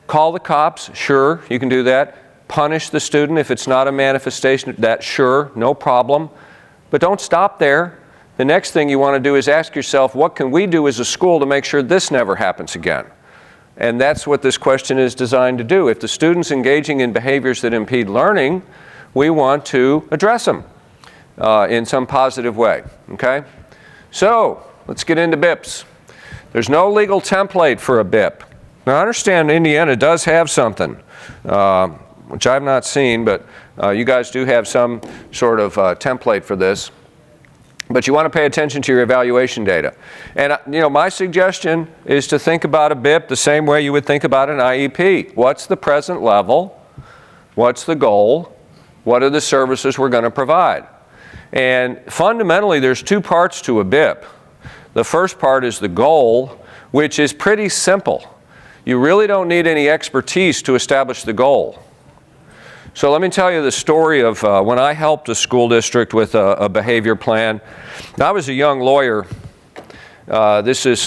A: call the cops, sure, you can do that. Punish the student if it's not a manifestation of that, sure, no problem. But don't stop there. The next thing you want to do is ask yourself, what can we do as a school to make sure this never happens again? And that's what this question is designed to do. If the student's engaging in behaviors that impede learning, we want to address them in some positive way, okay? So, let's get into BIPs. There's no legal template for a BIP. Now, I understand Indiana does have something, which I've not seen, but you guys do have some sort of template for this. But you want to pay attention to your evaluation data. And you know, my suggestion is to think about a BIP the same way you would think about an IEP. What's the present level? What's the goal? What are the services we're going to provide? And fundamentally, there's two parts to a BIP. The first part is the goal, which is pretty simple. You really don't need any expertise to establish the goal. So let me tell you the story of when I helped a school district with a behavior plan. I was a young lawyer. This is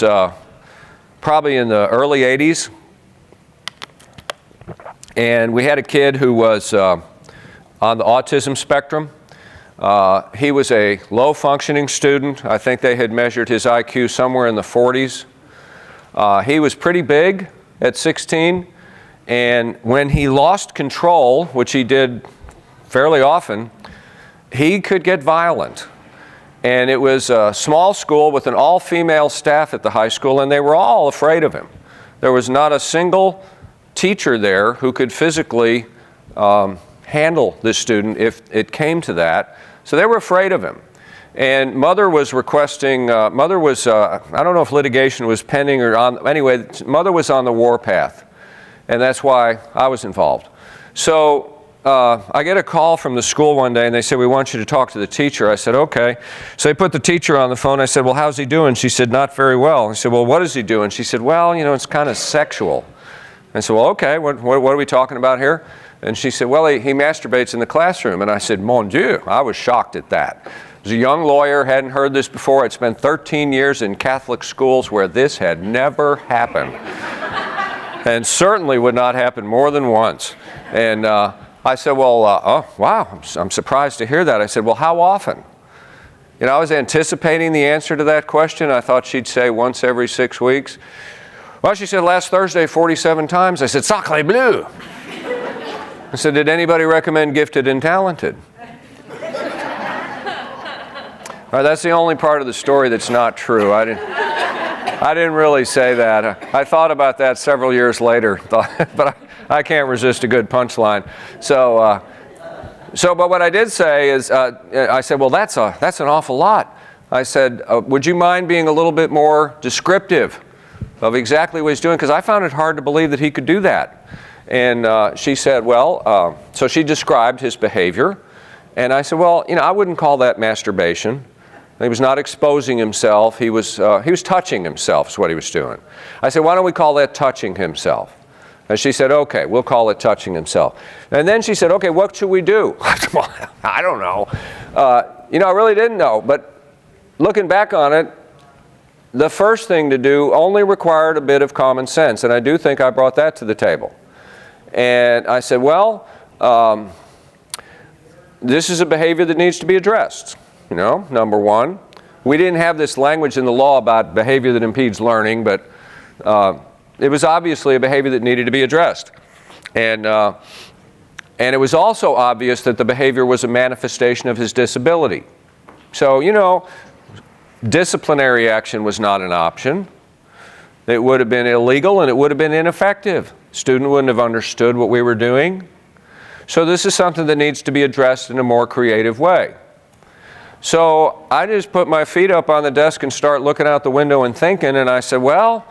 A: probably in the early 80s. And we had a kid who was on the autism spectrum. He was a low-functioning student. I think they had measured his IQ somewhere in the 40s. He was pretty big at 16. And when he lost control, which he did fairly often, he could get violent. And it was a small school with an all-female staff at the high school, and they were all afraid of him. There was not a single teacher there who could physically handle this student if it came to that. So they were afraid of him. And mother was requesting, I don't know if litigation was pending or on, anyway, mother was on the warpath. And that's why I was involved. So I get a call from the school one day, and they said, we want you to talk to the teacher. I said, okay. So they put the teacher on the phone. I said, well, how's he doing? She said, not very well. I said, well, what is he doing? She said, well, you know, it's kind of sexual. I said, well, okay, what are we talking about here? And she said, well, he masturbates in the classroom. And I said, mon Dieu, I was shocked at that. I was a young lawyer, hadn't heard this before. I'd spent 13 years in Catholic schools where this had never happened. And certainly would not happen more than once. And I said, well, oh, wow, I'm surprised to hear that. I said, well, how often? You know, I was anticipating the answer to that question. I thought she'd say once every 6 weeks. Well, she said, last Thursday, 47 times. I said, sacre bleu. I said, did anybody recommend gifted and talented? All right, that's the only part of the story that's not true. I didn't really say that. I thought about that several years later, but I can't resist a good punchline. So, but what I did say is, I said, well, that's an awful lot. I said, would you mind being a little bit more descriptive of exactly what he's doing? Because I found it hard to believe that he could do that. And she said, well, so she described his behavior. And I said, well, I wouldn't call that masturbation. He was not exposing himself. He was touching himself is what he was doing. I said, why don't we call that touching himself? And she said, okay, we'll call it touching himself. And then she said, okay, what should we do? I don't know. I really didn't know. But looking back on it, the first thing to do only required a bit of common sense. And I do think I brought that to the table. And I said, well, this is a behavior that needs to be addressed. Number one. We didn't have this language in the law about behavior that impedes learning, but it was obviously a behavior that needed to be addressed. And it was also obvious that the behavior was a manifestation of his disability. So, disciplinary action was not an option. It would have been illegal and it would have been ineffective. Student wouldn't have understood what we were doing. So this is something that needs to be addressed in a more creative way. So I just put my feet up on the desk and start looking out the window and thinking, and I said, well,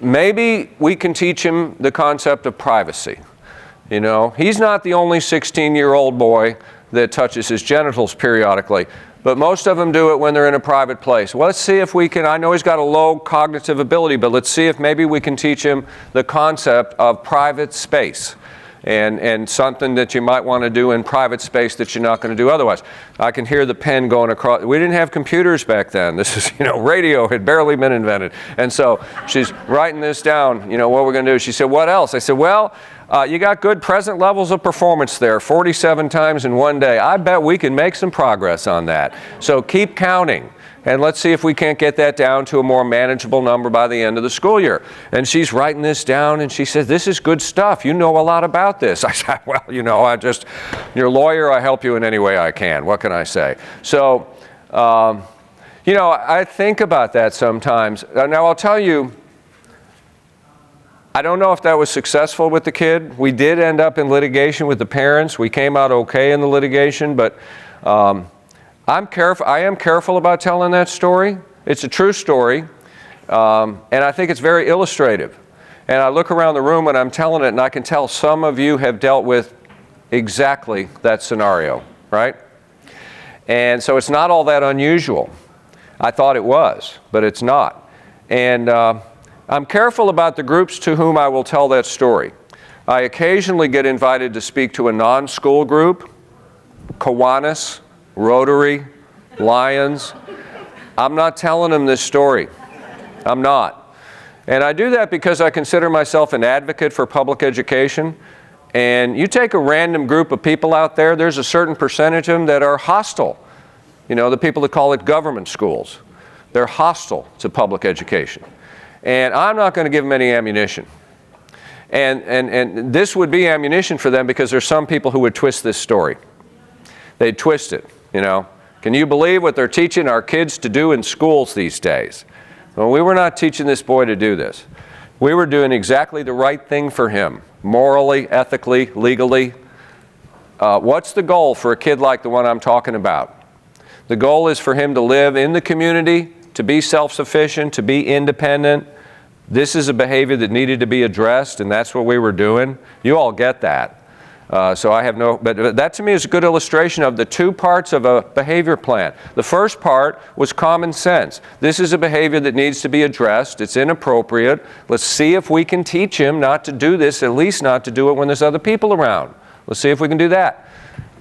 A: maybe we can teach him the concept of privacy. He's not the only 16-year-old boy that touches his genitals periodically, but most of them do it when they're in a private place. Well, let's see if we can, I know he's got a low cognitive ability, but let's see if maybe we can teach him the concept of private space. And something that you might want to do in private space that you're not going to do otherwise. I can hear the pen going across. We didn't have computers back then. This is, radio had barely been invented. And so she's writing this down, what we're going to do. She said, what else? I said, well, you got good present levels of performance there, 47 times in one day. I bet we can make some progress on that. So keep counting. And let's see if we can't get that down to a more manageable number by the end of the school year. And she's writing this down, and she says, this is good stuff. You know a lot about this. I said, well, you're a lawyer. I help you in any way I can. What can I say? So, I think about that sometimes. Now, I'll tell you, I don't know if that was successful with the kid. We did end up in litigation with the parents. We came out okay in the litigation, but I am careful about telling that story. It's a true story, and I think it's very illustrative. And I look around the room when I'm telling it, and I can tell some of you have dealt with exactly that scenario, right? And so it's not all that unusual. I thought it was, but it's not. And I'm careful about the groups to whom I will tell that story. I occasionally get invited to speak to a non-school group, Kiwanis, Rotary, Lions. I'm not telling them this story. I'm not. And I do that because I consider myself an advocate for public education. And you take a random group of people out there, there's a certain percentage of them that are hostile. The people that call it government schools. They're hostile to public education. And I'm not going to give them any ammunition. And this would be ammunition for them because there's some people who would twist this story. They'd twist it. Can you believe what they're teaching our kids to do in schools these days? Well, we were not teaching this boy to do this. We were doing exactly the right thing for him, morally, ethically, legally. What's the goal for a kid like the one I'm talking about? The goal is for him to live in the community, to be self-sufficient, to be independent. This is a behavior that needed to be addressed, and that's what we were doing. You all get that. So I have but that to me is a good illustration of the two parts of a behavior plan. The first part was common sense. This is a behavior that needs to be addressed. It's inappropriate. Let's see if we can teach him not to do this, at least not to do it when there's other people around. Let's see if we can do that.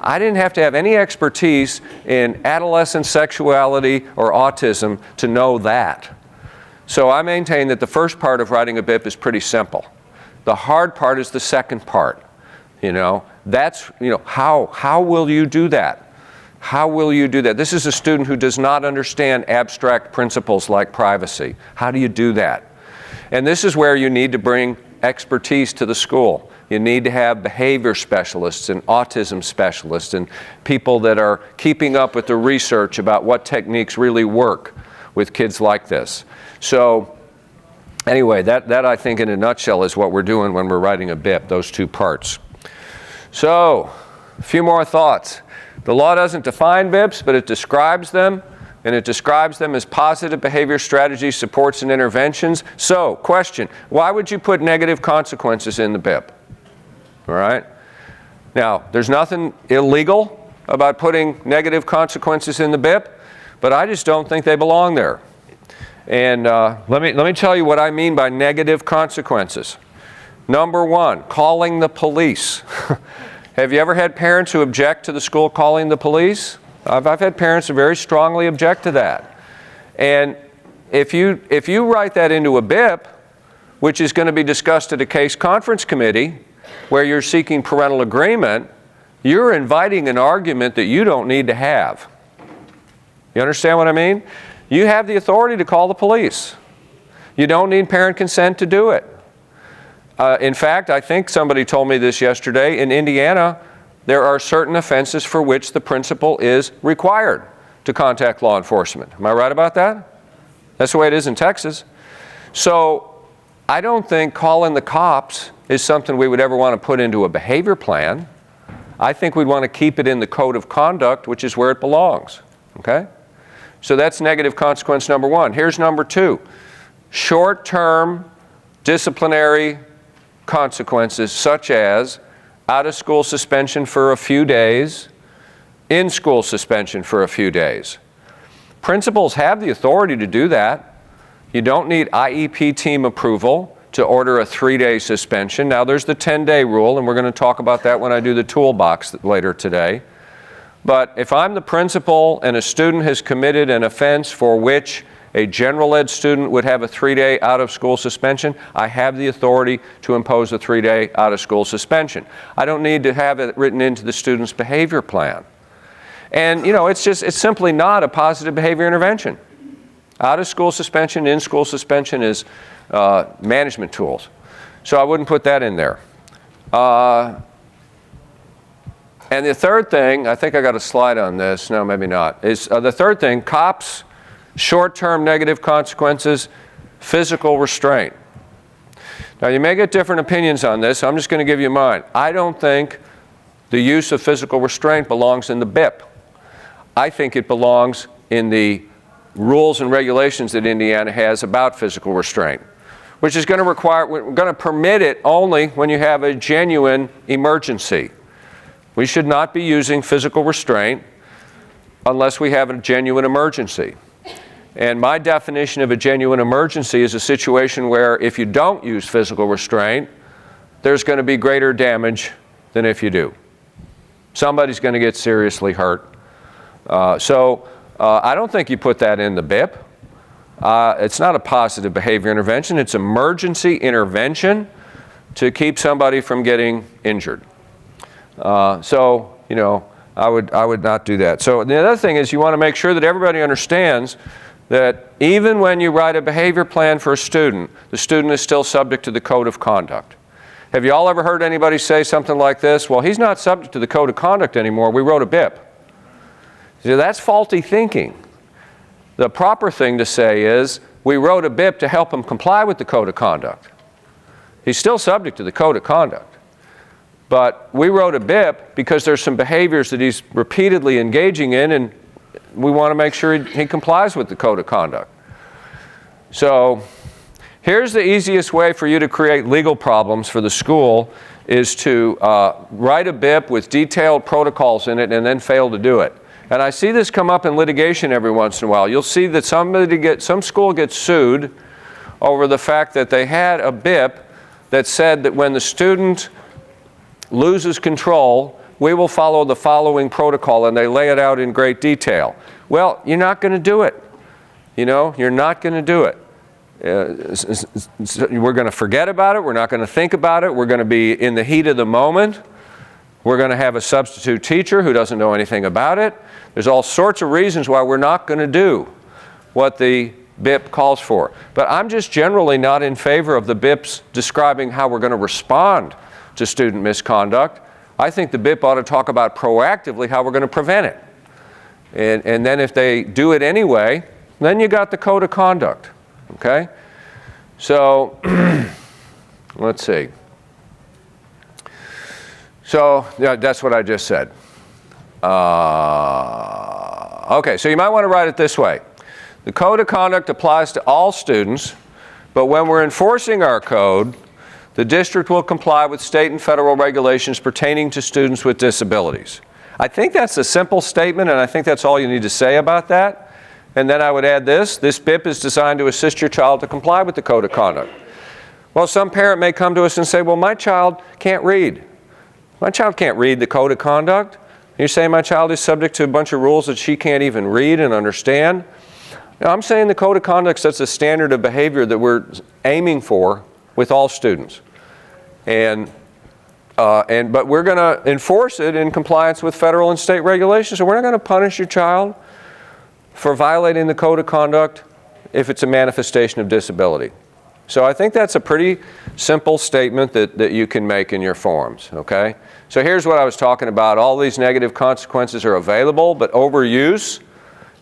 A: I didn't have to have any expertise in adolescent sexuality or autism to know that. So I maintain that the first part of writing a BIP is pretty simple. The hard part is the second part. That's, how will you do that? How will you do that? This is a student who does not understand abstract principles like privacy. How do you do that? And this is where you need to bring expertise to the school. You need to have behavior specialists and autism specialists and people that are keeping up with the research about what techniques really work with kids like this. So Anyway, that I think in a nutshell is what we're doing when we're writing a BIP, those two parts. So, a few more thoughts. The law doesn't define BIPs, but it describes them, and it describes them as positive behavior strategies, supports, and interventions. So, question, why would you put negative consequences in the BIP? All right? Now, there's nothing illegal about putting negative consequences in the BIP, but I just don't think they belong there. And let me tell you what I mean by negative consequences. Number one, calling the police. Have you ever had parents who object to the school calling the police? I've had parents who very strongly object to that. And if you write that into a BIP, which is going to be discussed at a case conference committee, where you're seeking parental agreement, you're inviting an argument that you don't need to have. You understand what I mean? You have the authority to call the police. You don't need parent consent to do it. In fact, I think somebody told me this yesterday, in Indiana, there are certain offenses for which the principal is required to contact law enforcement. Am I right about that? That's the way it is in Texas. So I don't think calling the cops is something we would ever want to put into a behavior plan. I think we'd want to keep it in the code of conduct, which is where it belongs. Okay? So that's negative consequence number one. Here's number two. Short-term disciplinary consequences such as out-of-school suspension for a few days, in-school suspension for a few days. Principals have the authority to do that. You don't need IEP team approval to order a 3-day suspension. Now there's the 10-day rule, and we're going to talk about that when I do the toolbox later today. But if I'm the principal and a student has committed an offense for which a general ed student would have a 3-day out-of-school suspension, I have the authority to impose a 3-day out-of-school suspension. I don't need to have it written into the student's behavior plan. And you know, it's simply not a positive behavior intervention. Out-of-school suspension, in-school suspension is management tools. So I wouldn't put that in there. And the third thing, I think I got a slide on this, no maybe not, is the third thing, cops, short-term negative consequences, physical restraint. Now you may get different opinions on this, I'm just going to give you mine. I don't think the use of physical restraint belongs in the BIP. I think it belongs in the rules and regulations that Indiana has about physical restraint, which is going to require, we're going to permit it only when you have a genuine emergency. We should not be using physical restraint unless we have a genuine emergency. And my definition of a genuine emergency is a situation where if you don't use physical restraint, there's going to be greater damage than if you do. Somebody's going to get seriously hurt. So I don't think you put that in the BIP. It's not a positive behavior intervention. It's emergency intervention to keep somebody from getting injured. So, you know, I would not do that. So the other thing is you want to make sure that everybody understands that even when you write a behavior plan for a student, the student is still subject to the code of conduct. Have you all ever heard anybody say something like this? Well, he's not subject to the code of conduct anymore. We wrote a BIP. So that's faulty thinking. The proper thing to say is we wrote a BIP to help him comply with the code of conduct. He's still subject to the code of conduct. But we wrote a BIP because there's some behaviors that he's repeatedly engaging in, and we want to make sure he complies with the code of conduct. So here's the easiest way for you to create legal problems for the school is to write a BIP with detailed protocols in it and then fail to do it. And I see this come up in litigation every once in a while. You'll see that some school gets sued over the fact that they had a BIP that said that when the student loses control, we will follow the following protocol, and they lay it out in great detail. Well, you're not going to do it. You know, you're not going to do it. We're going to forget about it. We're not going to think about it. We're going to be in the heat of the moment. We're going to have a substitute teacher who doesn't know anything about it. There's all sorts of reasons why we're not going to do what the BIP calls for. But I'm just generally not in favor of the BIPs describing how we're going to respond to student misconduct. I think the BIP ought to talk about proactively how we're going to prevent it. And then if they do it anyway, then you got the code of conduct, okay? So let's see. So yeah, that's what I just said. Okay, so you might want to write it this way. The code of conduct applies to all students, but when we're enforcing our code, the district will comply with state and federal regulations pertaining to students with disabilities. I think that's a simple statement, and I think that's all you need to say about that. And then I would add this BIP is designed to assist your child to comply with the code of conduct. Well, some parent may come to us and say, well, my child can't read. My child can't read the code of conduct. You're saying my child is subject to a bunch of rules that she can't even read and understand? Now, I'm saying the code of conduct sets a standard of behavior that we're aiming for with all students. But we're going to enforce it in compliance with federal and state regulations. So we're not going to punish your child for violating the code of conduct if it's a manifestation of disability. So I think that's a pretty simple statement that you can make in your forms, okay? So here's what I was talking about. All these negative consequences are available, but overuse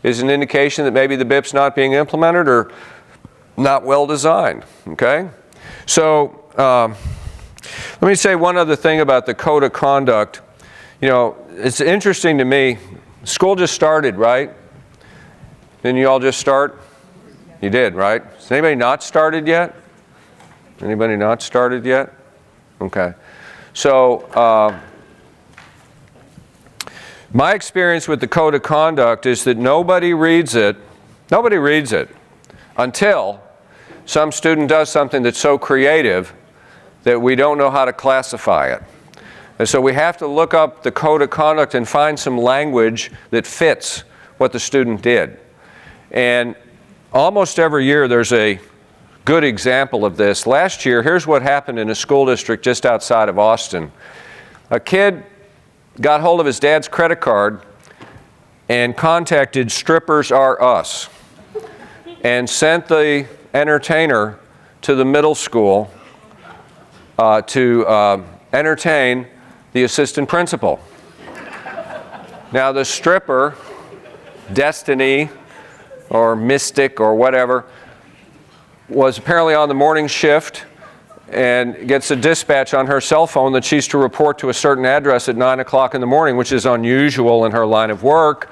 A: is an indication that maybe the BIP's not being implemented or not well designed, okay? So let me say one other thing about the code of conduct. You know, it's interesting to me, school just started, right? Didn't you all just start? You did, right? Has anybody not started yet? Anybody not started yet? Okay. So my experience with the code of conduct is that nobody reads it until some student does something that's so creative that we don't know how to classify it. And so we have to look up the code of conduct and find some language that fits what the student did. And almost every year there's a good example of this. Last year, here's what happened in a school district just outside of Austin. A kid got hold of his dad's credit card and contacted Strippers R Us and sent the entertainer to the middle school to entertain the assistant principal. Now the stripper, Destiny or Mystic or whatever, was apparently on the morning shift and gets a dispatch on her cell phone that she's to report to a certain address at 9 o'clock in the morning, which is unusual in her line of work.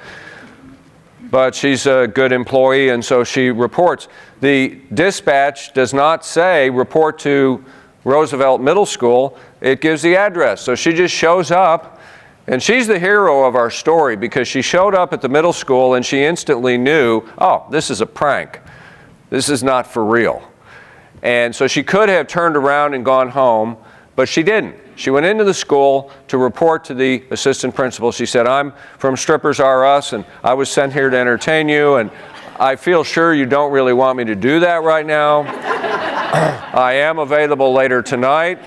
A: But she's a good employee, and so she reports. The dispatch does not say report to Roosevelt Middle School. It gives the address. So she just shows up, and she's the hero of our story because she showed up at the middle school and she instantly knew, oh, this is a prank. This is not for real. And so she could have turned around and gone home, but she didn't. She went into the school to report to the assistant principal. She said, I'm from Strippers R Us, and I was sent here to entertain you, and I feel sure you don't really want me to do that right now. I am available later tonight,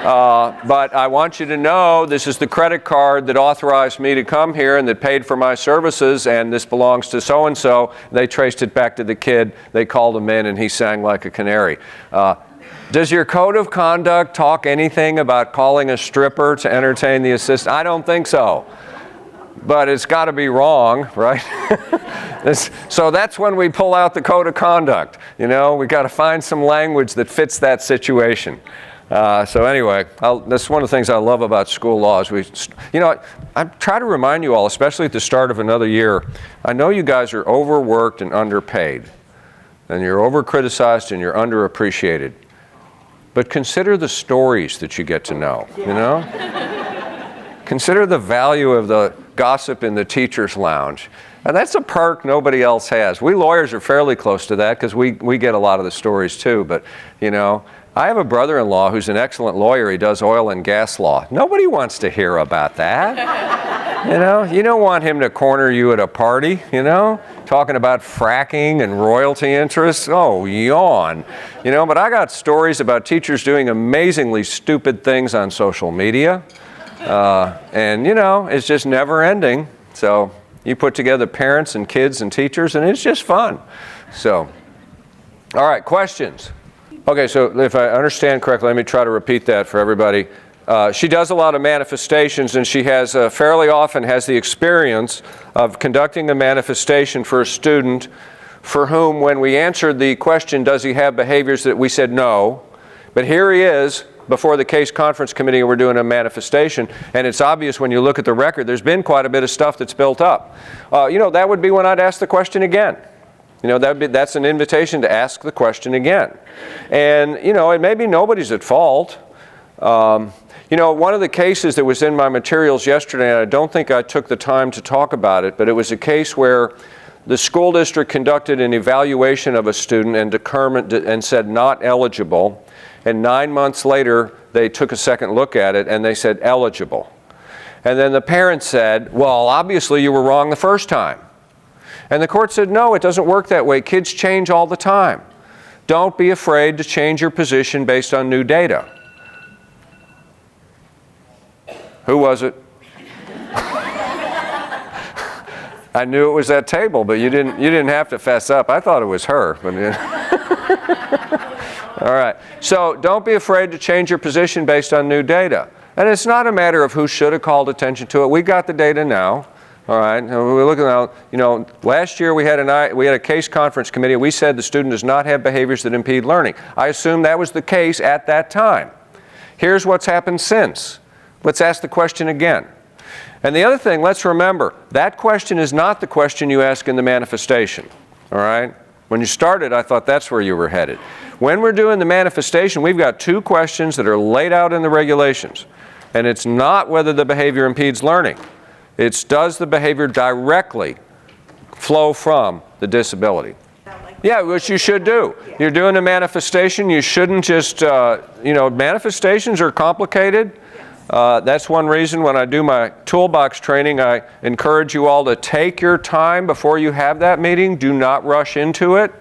A: but I want you to know this is the credit card that authorized me to come here and that paid for my services, and this belongs to so-and-so. They traced it back to the kid. They called him in, and he sang like a canary. Does your code of conduct talk anything about calling a stripper to entertain the assistant? I don't think so. But it's got to be wrong, right? So that's when we pull out the code of conduct. You know, we got to find some language that fits that situation. So anyway, that's one of the things I love about school laws. I try to remind you all, especially at the start of another year, I know you guys are overworked and underpaid, and you're over-criticized and you're underappreciated. But consider the stories that you get to know, you know? Consider the value of the gossip in the teacher's lounge. And that's a perk nobody else has. We lawyers are fairly close to that because we get a lot of the stories too. But, you know, I have a brother-in-law who's an excellent lawyer. He does oil and gas law. Nobody wants to hear about that. You don't want him to corner you at a party, talking about fracking and royalty interests. Oh, yawn. But I got stories about teachers doing amazingly stupid things on social media. It's just never ending. So you put together parents and kids and teachers, and it's just fun. So, all right, questions? Okay, so if I understand correctly, let me try to repeat that for everybody. She does a lot of manifestations, and she has fairly often has the experience of conducting a manifestation for a student for whom, when we answered the question, does he have behaviors, that we said no. But here he is before the case conference committee, and we're doing a manifestation. And it's obvious when you look at the record, there's been quite a bit of stuff that's built up. That would be when I'd ask the question again. That's an invitation to ask the question again. And, it may be nobody's at fault. One of the cases that was in my materials yesterday, and I don't think I took the time to talk about it, but it was a case where the school district conducted an evaluation of a student and determined and said not eligible. And 9 months later, they took a second look at it and they said eligible. And then the parents said, well, obviously you were wrong the first time. And the court said, no, it doesn't work that way. Kids change all the time. Don't be afraid to change your position based on new data. Who was it? I knew it was that table, but you didn't have to fess up. I thought it was her. But all right. So don't be afraid to change your position based on new data. And it's not a matter of who should have called attention to it. We got the data now. All right. And we're looking at, last year we had a case conference committee. We said the student does not have behaviors that impede learning. I assume that was the case at that time. Here's what's happened since. Let's ask the question again. And the other thing, let's remember, that question is not the question you ask in the manifestation. All right? When you started, I thought that's where you were headed. When we're doing the manifestation, we've got two questions that are laid out in the regulations. And it's not whether the behavior impedes learning. It's does the behavior directly flow from the disability. Yeah, which you should do. You're doing a manifestation. You shouldn't just, manifestations are complicated. That's one reason when I do my toolbox training, I encourage you all to take your time before you have that meeting. Do not rush into it.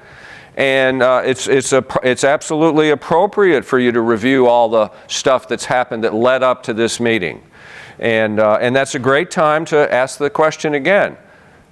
A: And it's absolutely appropriate for you to review all the stuff that's happened that led up to this meeting. And that's a great time to ask the question again.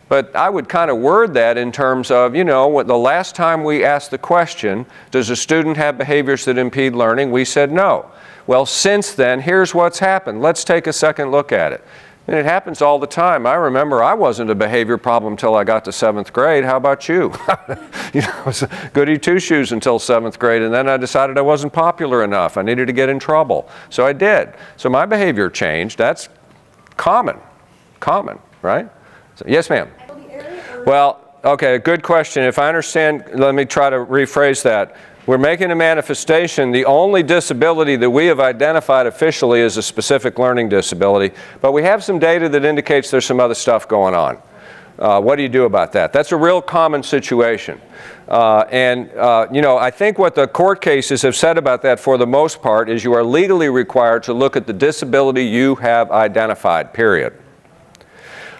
A: But I would kind of word that in terms of, the last time we asked the question, does a student have behaviors that impede learning? We said no. Well, since then, here's what's happened. Let's take a second look at it. And it happens all the time. I remember I wasn't a behavior problem until I got to 7th grade. How about you? I was a goody two-shoes until 7th grade, and then I decided I wasn't popular enough. I needed to get in trouble. So I did. So my behavior changed. That's common, right? So, yes, ma'am. Well, okay, good question. If I understand, let me try to rephrase that. We're making a manifestation. The only disability that we have identified officially is a specific learning disability, but we have some data that indicates there's some other stuff going on. What do you do about that? That's a real common situation. I think what the court cases have said about that for the most part is you are legally required to look at the disability you have identified, period.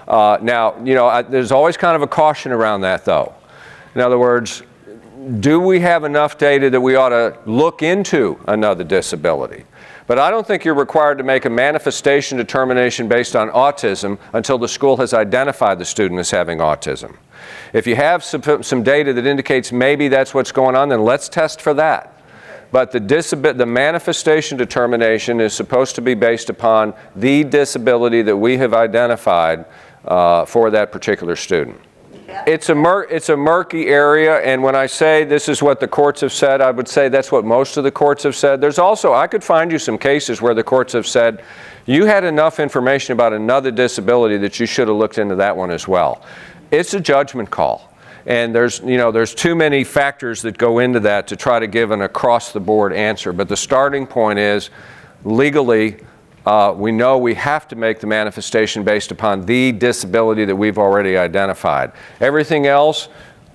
A: There's always kind of a caution around that, though. In other words, do we have enough data that we ought to look into another disability? But I don't think you're required to make a manifestation determination based on autism until the school has identified the student as having autism. If you have some data that indicates maybe that's what's going on, then let's test for that. But the manifestation determination is supposed to be based upon the disability that we have identified for that particular student. It's a murky area, and when I say this is what the courts have said, I would say that's what most of the courts have said. There's also, I could find you some cases where the courts have said, you had enough information about another disability that you should have looked into that one as well. It's a judgment call, and there's too many factors that go into that to try to give an across-the-board answer. But the starting point is, legally, we know we have to make the manifestation based upon the disability that we've already identified. Everything else,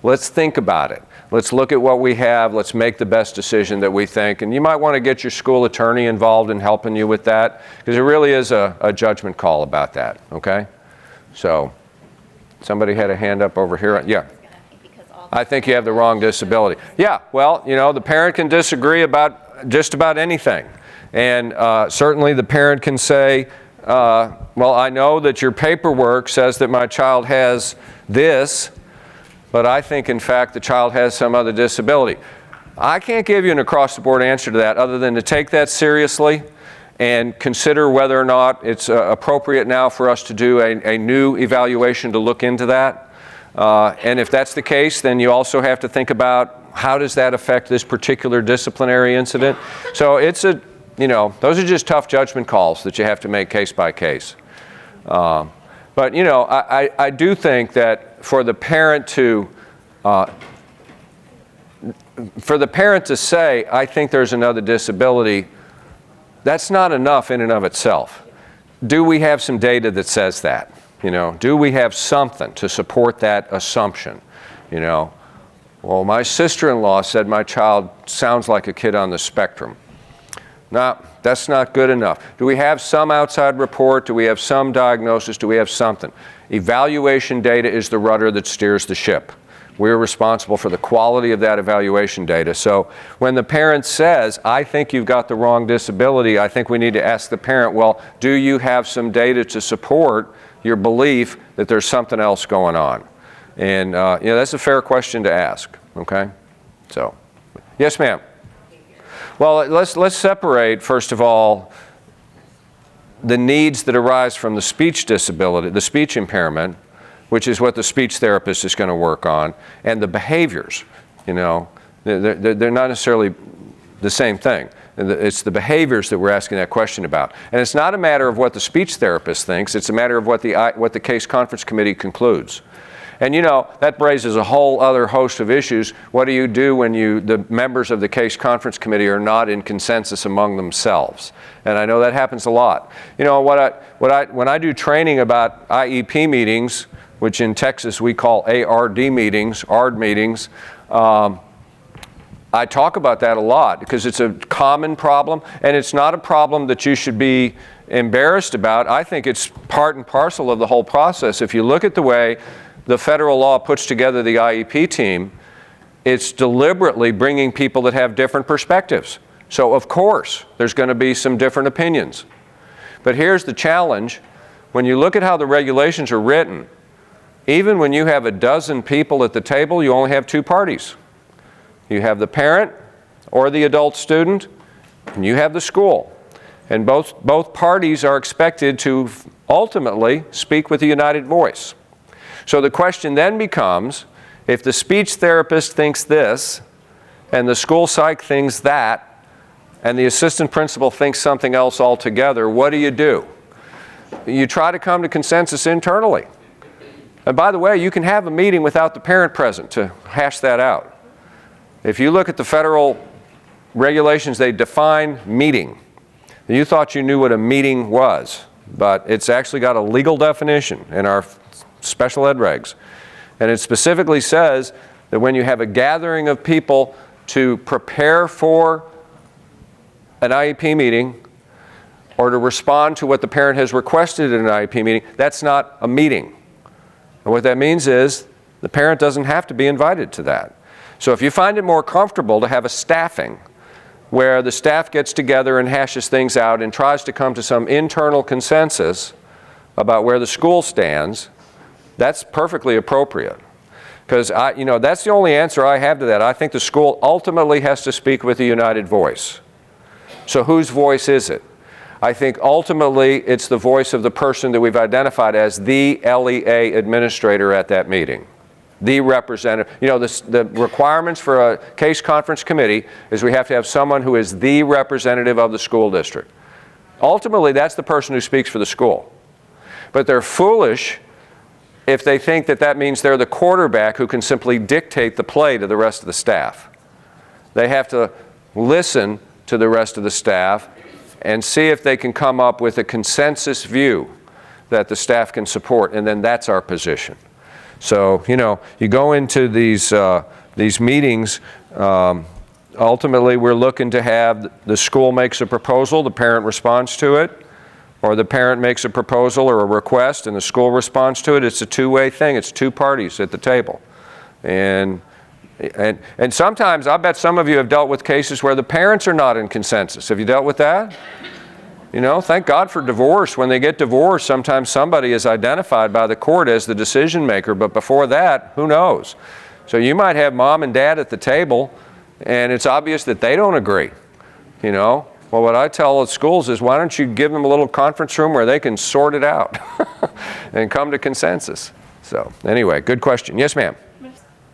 A: let's think about it. Let's look at what we have. Let's make the best decision that we think. And you might want to get your school attorney involved in helping you with that, because it really is a judgment call about that, okay? So, somebody had a hand up over here. Yeah. I think you have the wrong disability. Yeah, well, the parent can disagree about just about anything. And certainly the parent can say, well, I know that your paperwork says that my child has this, but I think, in fact, the child has some other disability. I can't give you an across-the-board answer to that other than to take that seriously and consider whether or not it's appropriate now for us to do a new evaluation to look into that. And if that's the case, then you also have to think about how does that affect this particular disciplinary incident. So it's a, those are just tough judgment calls that you have to make case by case. But I do think that for the parent to say, I think there's another disability, that's not enough in and of itself. Do we have some data that says that? Do we have something to support that assumption? Well, my sister-in-law said my child sounds like a kid on the spectrum. No, that's not good enough. Do we have some outside report? Do we have some diagnosis? Do we have something? Evaluation data is the rudder that steers the ship. We're responsible for the quality of that evaluation data. So when the parent says, I think you've got the wrong disability, I think we need to ask the parent, well, do you have some data to support your belief that there's something else going on? And that's a fair question to ask, okay? So, yes, ma'am. Well, let's separate, first of all, the needs that arise from the speech disability, the speech impairment, which is what the speech therapist is going to work on, and the behaviors. They're not necessarily the same thing. It's the behaviors that we're asking that question about. And it's not a matter of what the speech therapist thinks, it's a matter of what the case conference committee concludes. And that raises a whole other host of issues. What do you do when the members of the case conference committee are not in consensus among themselves? And I know that happens a lot. When I do training about IEP meetings, which in Texas we call ARD meetings, ARD meetings, I talk about that a lot because it's a common problem, and it's not a problem that you should be embarrassed about. I think it's part and parcel of the whole process. If you look at the way the federal law puts together the IEP team, it's deliberately bringing people that have different perspectives. So of course, there's going to be some different opinions. But here's the challenge. When you look at how the regulations are written, even when you have a dozen people at the table, you only have two parties. You have the parent or the adult student, and you have the school. And both parties are expected to ultimately speak with a united voice. So the question then becomes, if the speech therapist thinks this, and the school psych thinks that, and the assistant principal thinks something else altogether, what do? You try to come to consensus internally. And by the way, you can have a meeting without the parent present to hash that out. If you look at the federal regulations, they define meeting. You thought you knew what a meeting was, but it's actually got a legal definition in our special ed regs. And it specifically says that when you have a gathering of people to prepare for an IEP meeting or to respond to what the parent has requested in an IEP meeting, that's not a meeting. And what that means is the parent doesn't have to be invited to that. So if you find it more comfortable to have a staffing where the staff gets together and hashes things out and tries to come to some internal consensus about where the school stands, that's perfectly appropriate. Because that's the only answer I have to that. I think the school ultimately has to speak with a united voice. So whose voice is it? I think ultimately it's the voice of the person that we've identified as the LEA administrator at that meeting. The representative. The requirements for a case conference committee is we have to have someone who is the representative of the school district. Ultimately, that's the person who speaks for the school. But they're foolish if they think that that means they're the quarterback who can simply dictate the play to the rest of the staff. They have to listen to the rest of the staff and see if they can come up with a consensus view that the staff can support, and then that's our position. So, you go into these meetings, ultimately we're looking to have the school makes a proposal, the parent responds to it, or the parent makes a proposal or a request and the school responds to it. It's a two-way thing. It's two parties at the table. And sometimes, I bet some of you have dealt with cases where the parents are not in consensus. Have you dealt with that? Thank God for divorce. When they get divorced, sometimes somebody is identified by the court as the decision maker, but before that, who knows? So you might have mom and dad at the table, and it's obvious that they don't agree. Well, what I tell the schools is, why don't you give them a little conference room where they can sort it out and come to consensus? So anyway, good question. Yes, ma'am.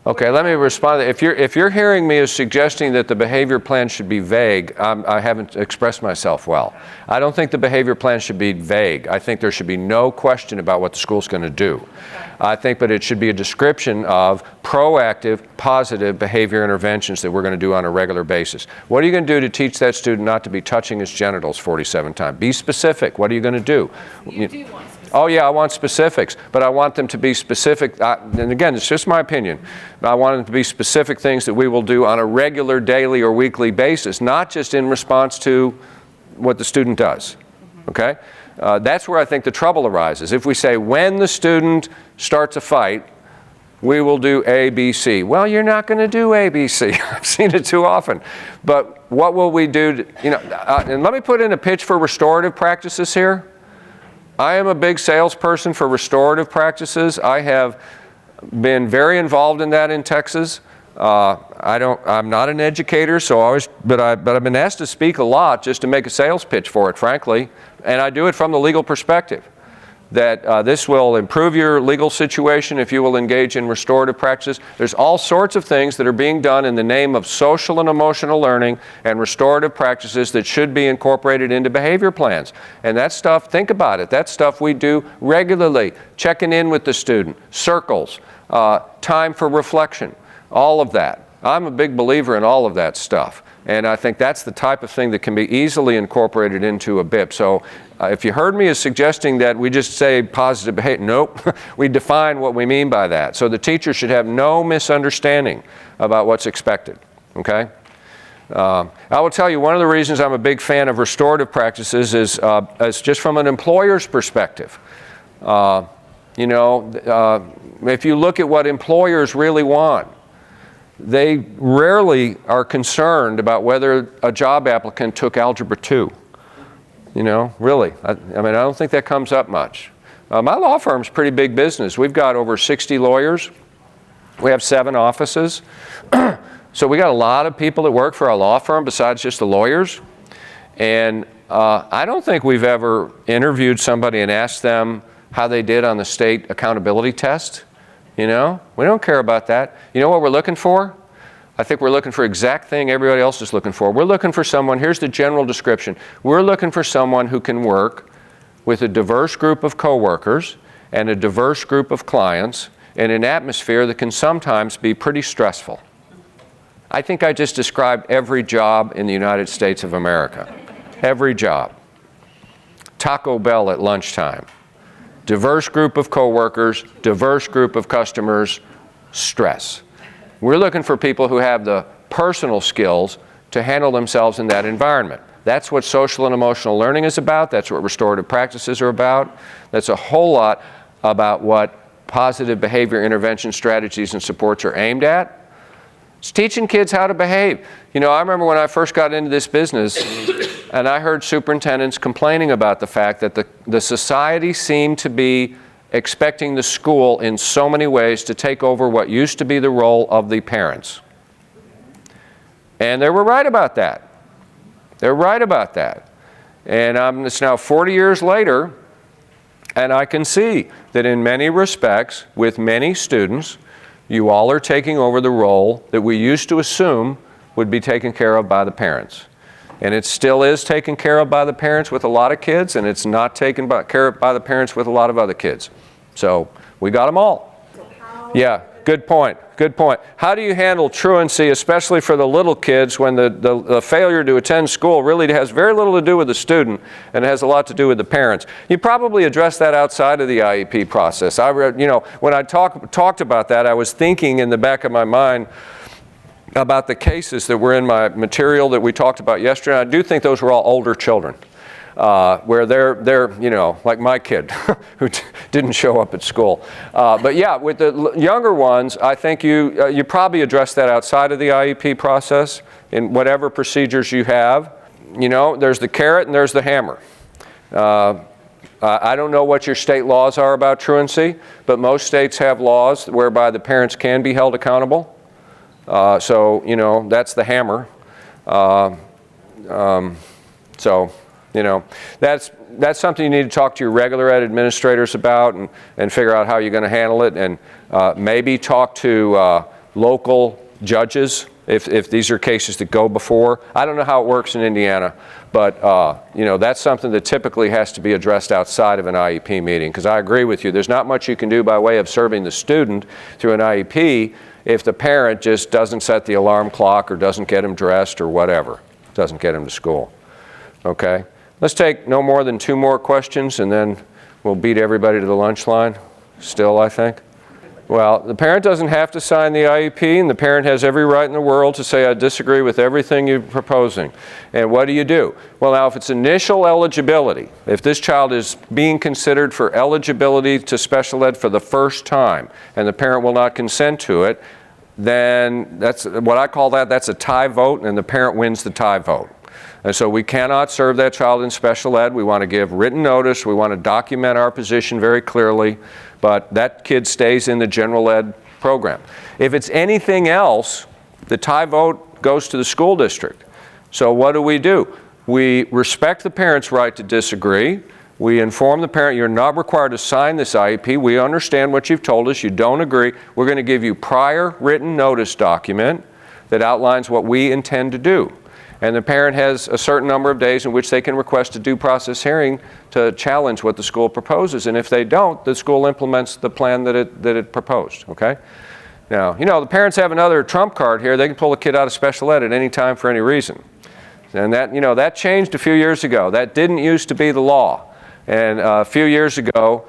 A: Okay, let me respond. If you're hearing me as suggesting that the behavior plan should be vague, I haven't expressed myself well. I don't think the behavior plan should be vague. I think there should be no question about what the school's going to do. I think, but it should be a description of proactive, positive behavior interventions that we're going to do on a regular basis. What are you going to do to teach that student not to be touching his genitals 47 times? Be specific. What are you going to do?
B: You do want specifics.
A: Oh yeah, I want specifics, but I want them to be specific, and again, it's just my opinion. I want them to be specific things that we will do on a regular, daily, or weekly basis, not just in response to what the student does, okay? That's where I think the trouble arises. If we say, when the student starts a fight, we will do A, B, C. Well, you're not going to do A, B, C. I've seen it too often. But what will we do to, and let me put in a pitch for restorative practices here. I am a big salesperson for restorative practices. I have been very involved in that in Texas. I'm not an educator, but I've been asked to speak a lot just to make a sales pitch for it, frankly. And I do it from the legal perspective. That this will improve your legal situation if you will engage in restorative practices. There's all sorts of things that are being done in the name of social and emotional learning and restorative practices that should be incorporated into behavior plans. And that stuff, think about it, that stuff we do regularly. Checking in with the student, circles, time for reflection, all of that. I'm a big believer in all of that stuff. And I think that's the type of thing that can be easily incorporated into a BIP. So if you heard me as suggesting that we just say positive behavior, nope, we define what we mean by that. So the teacher should have no misunderstanding about what's expected, okay? I will tell you, one of the reasons I'm a big fan of restorative practices is just from an employer's perspective. If you look at what employers really want, they rarely are concerned about whether a job applicant took Algebra 2. Really. I don't think that comes up much. My law firm's pretty big business. We've got over 60 lawyers. We have 7 offices. So we got a lot of people that work for our law firm besides just the lawyers. And I don't think we've ever interviewed somebody and asked them how they did on the state accountability test. We don't care about that. You know what we're looking for? I think we're looking for the exact thing everybody else is looking for. We're looking for someone, here's the general description. We're looking for someone who can work with a diverse group of coworkers and a diverse group of clients in an atmosphere that can sometimes be pretty stressful. I think I just described every job in the United States of America. Every job. Taco Bell at lunchtime. Diverse group of coworkers, diverse group of customers, stress. We're looking for people who have the personal skills to handle themselves in that environment. That's what social and emotional learning is about. That's what restorative practices are about. That's a whole lot about what positive behavior intervention strategies and supports are aimed at. It's teaching kids how to behave. I remember when I first got into this business and I heard superintendents complaining about the fact that the society seemed to be expecting the school in so many ways to take over what used to be the role of the parents. And they were right about that. They're right about that. And it's now 40 years later, and I can see that in many respects, with many students, you all are taking over the role that we used to assume would be taken care of by the parents. And it still is taken care of by the parents with a lot of kids, and it's not taken care of by the parents with a lot of other kids. So we got them all. Yeah, good point. Good point. How do you handle truancy, especially for the little kids, when the failure to attend school really has very little to do with the student and it has a lot to do with the parents? You probably address that outside of the IEP process. When I talked about that, I was thinking in the back of my mind about the cases that were in my material that we talked about yesterday. I do think those were all older children, where they're like my kid who didn't show up at school. But yeah, with the younger ones, I think you probably address that outside of the IEP process in whatever procedures you have. There's the carrot and there's the hammer. I don't know what your state laws are about truancy, but most states have laws whereby the parents can be held accountable. So that's the hammer. You know, that's something you need to talk to your regular ed administrators about and figure out how you're going to handle it, and maybe talk to local judges if these are cases that go before. I don't know how it works in Indiana, but you know, that's something that typically has to be addressed outside of an IEP meeting, because I agree with you, there's not much you can do by way of serving the student through an IEP if the parent just doesn't set the alarm clock or doesn't get him dressed or whatever, doesn't get him to school. Okay, let's take no more than 2 more questions and then we'll beat everybody to the lunch line still, I think. Well, the parent doesn't have to sign the IEP, and the parent has every right in the world to say, I disagree with everything you're proposing. And what do? Well, now, if it's initial eligibility, if this child is being considered for eligibility to special ed for the first time, and the parent will not consent to it, then that's what I call that's a tie vote, and the parent wins the tie vote. And so we cannot serve that child in special ed. We want to give written notice. We want to document our position very clearly. But that kid stays in the general ed program. If it's anything else, the tie vote goes to the school district. So what do? We respect the parent's right to disagree. We inform the parent, you're not required to sign this IEP. We understand what you've told us. You don't agree. We're going to give you prior written notice document that outlines what we intend to do. And the parent has a certain number of days in which they can request a due process hearing to challenge what the school proposes. And if they don't, the school implements the plan that it proposed, okay? Now, you know, the parents have another trump card here. They can pull a kid out of special ed at any time for any reason. And that, you know, that changed a few years ago. That didn't used to be the law. And a few years ago,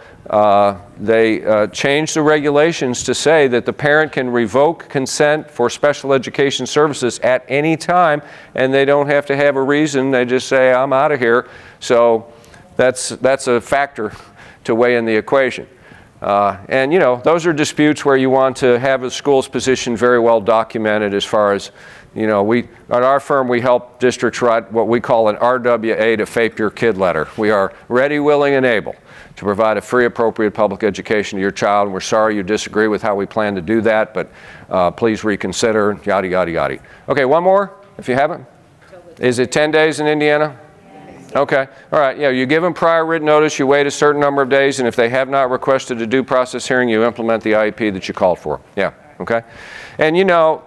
A: they changed the regulations to say that the parent can revoke consent for special education services at any time, and they don't have to have a reason. They just say, I'm out of here. So that's a factor to weigh in the equation. And, you know, those are disputes where you want to have a school's position very well documented as far as, you know, at our firm, we help districts write what we call an RWA to FAPE your kid letter. We are ready, willing, and able to provide a free, appropriate public education to your child. And we're sorry you disagree with how we plan to do that, but please reconsider, yada, yada, yada. Okay, one more, if you haven't. Is it 10 days in Indiana? Okay, all right, yeah, you give them prior written notice, you wait a certain number of days, and if they have not requested a due process hearing, you implement the IEP that you called for. Yeah, okay? And you know,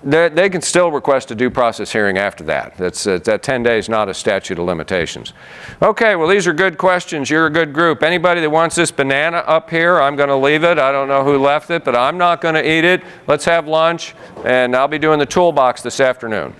A: they can still request a due process hearing after that. That 10 days, not a statute of limitations. Okay, well, these are good questions. You're a good group. Anybody that wants this banana up here, I'm going to leave it. I don't know who left it, but I'm not going to eat it. Let's have lunch, and I'll be doing the toolbox this afternoon.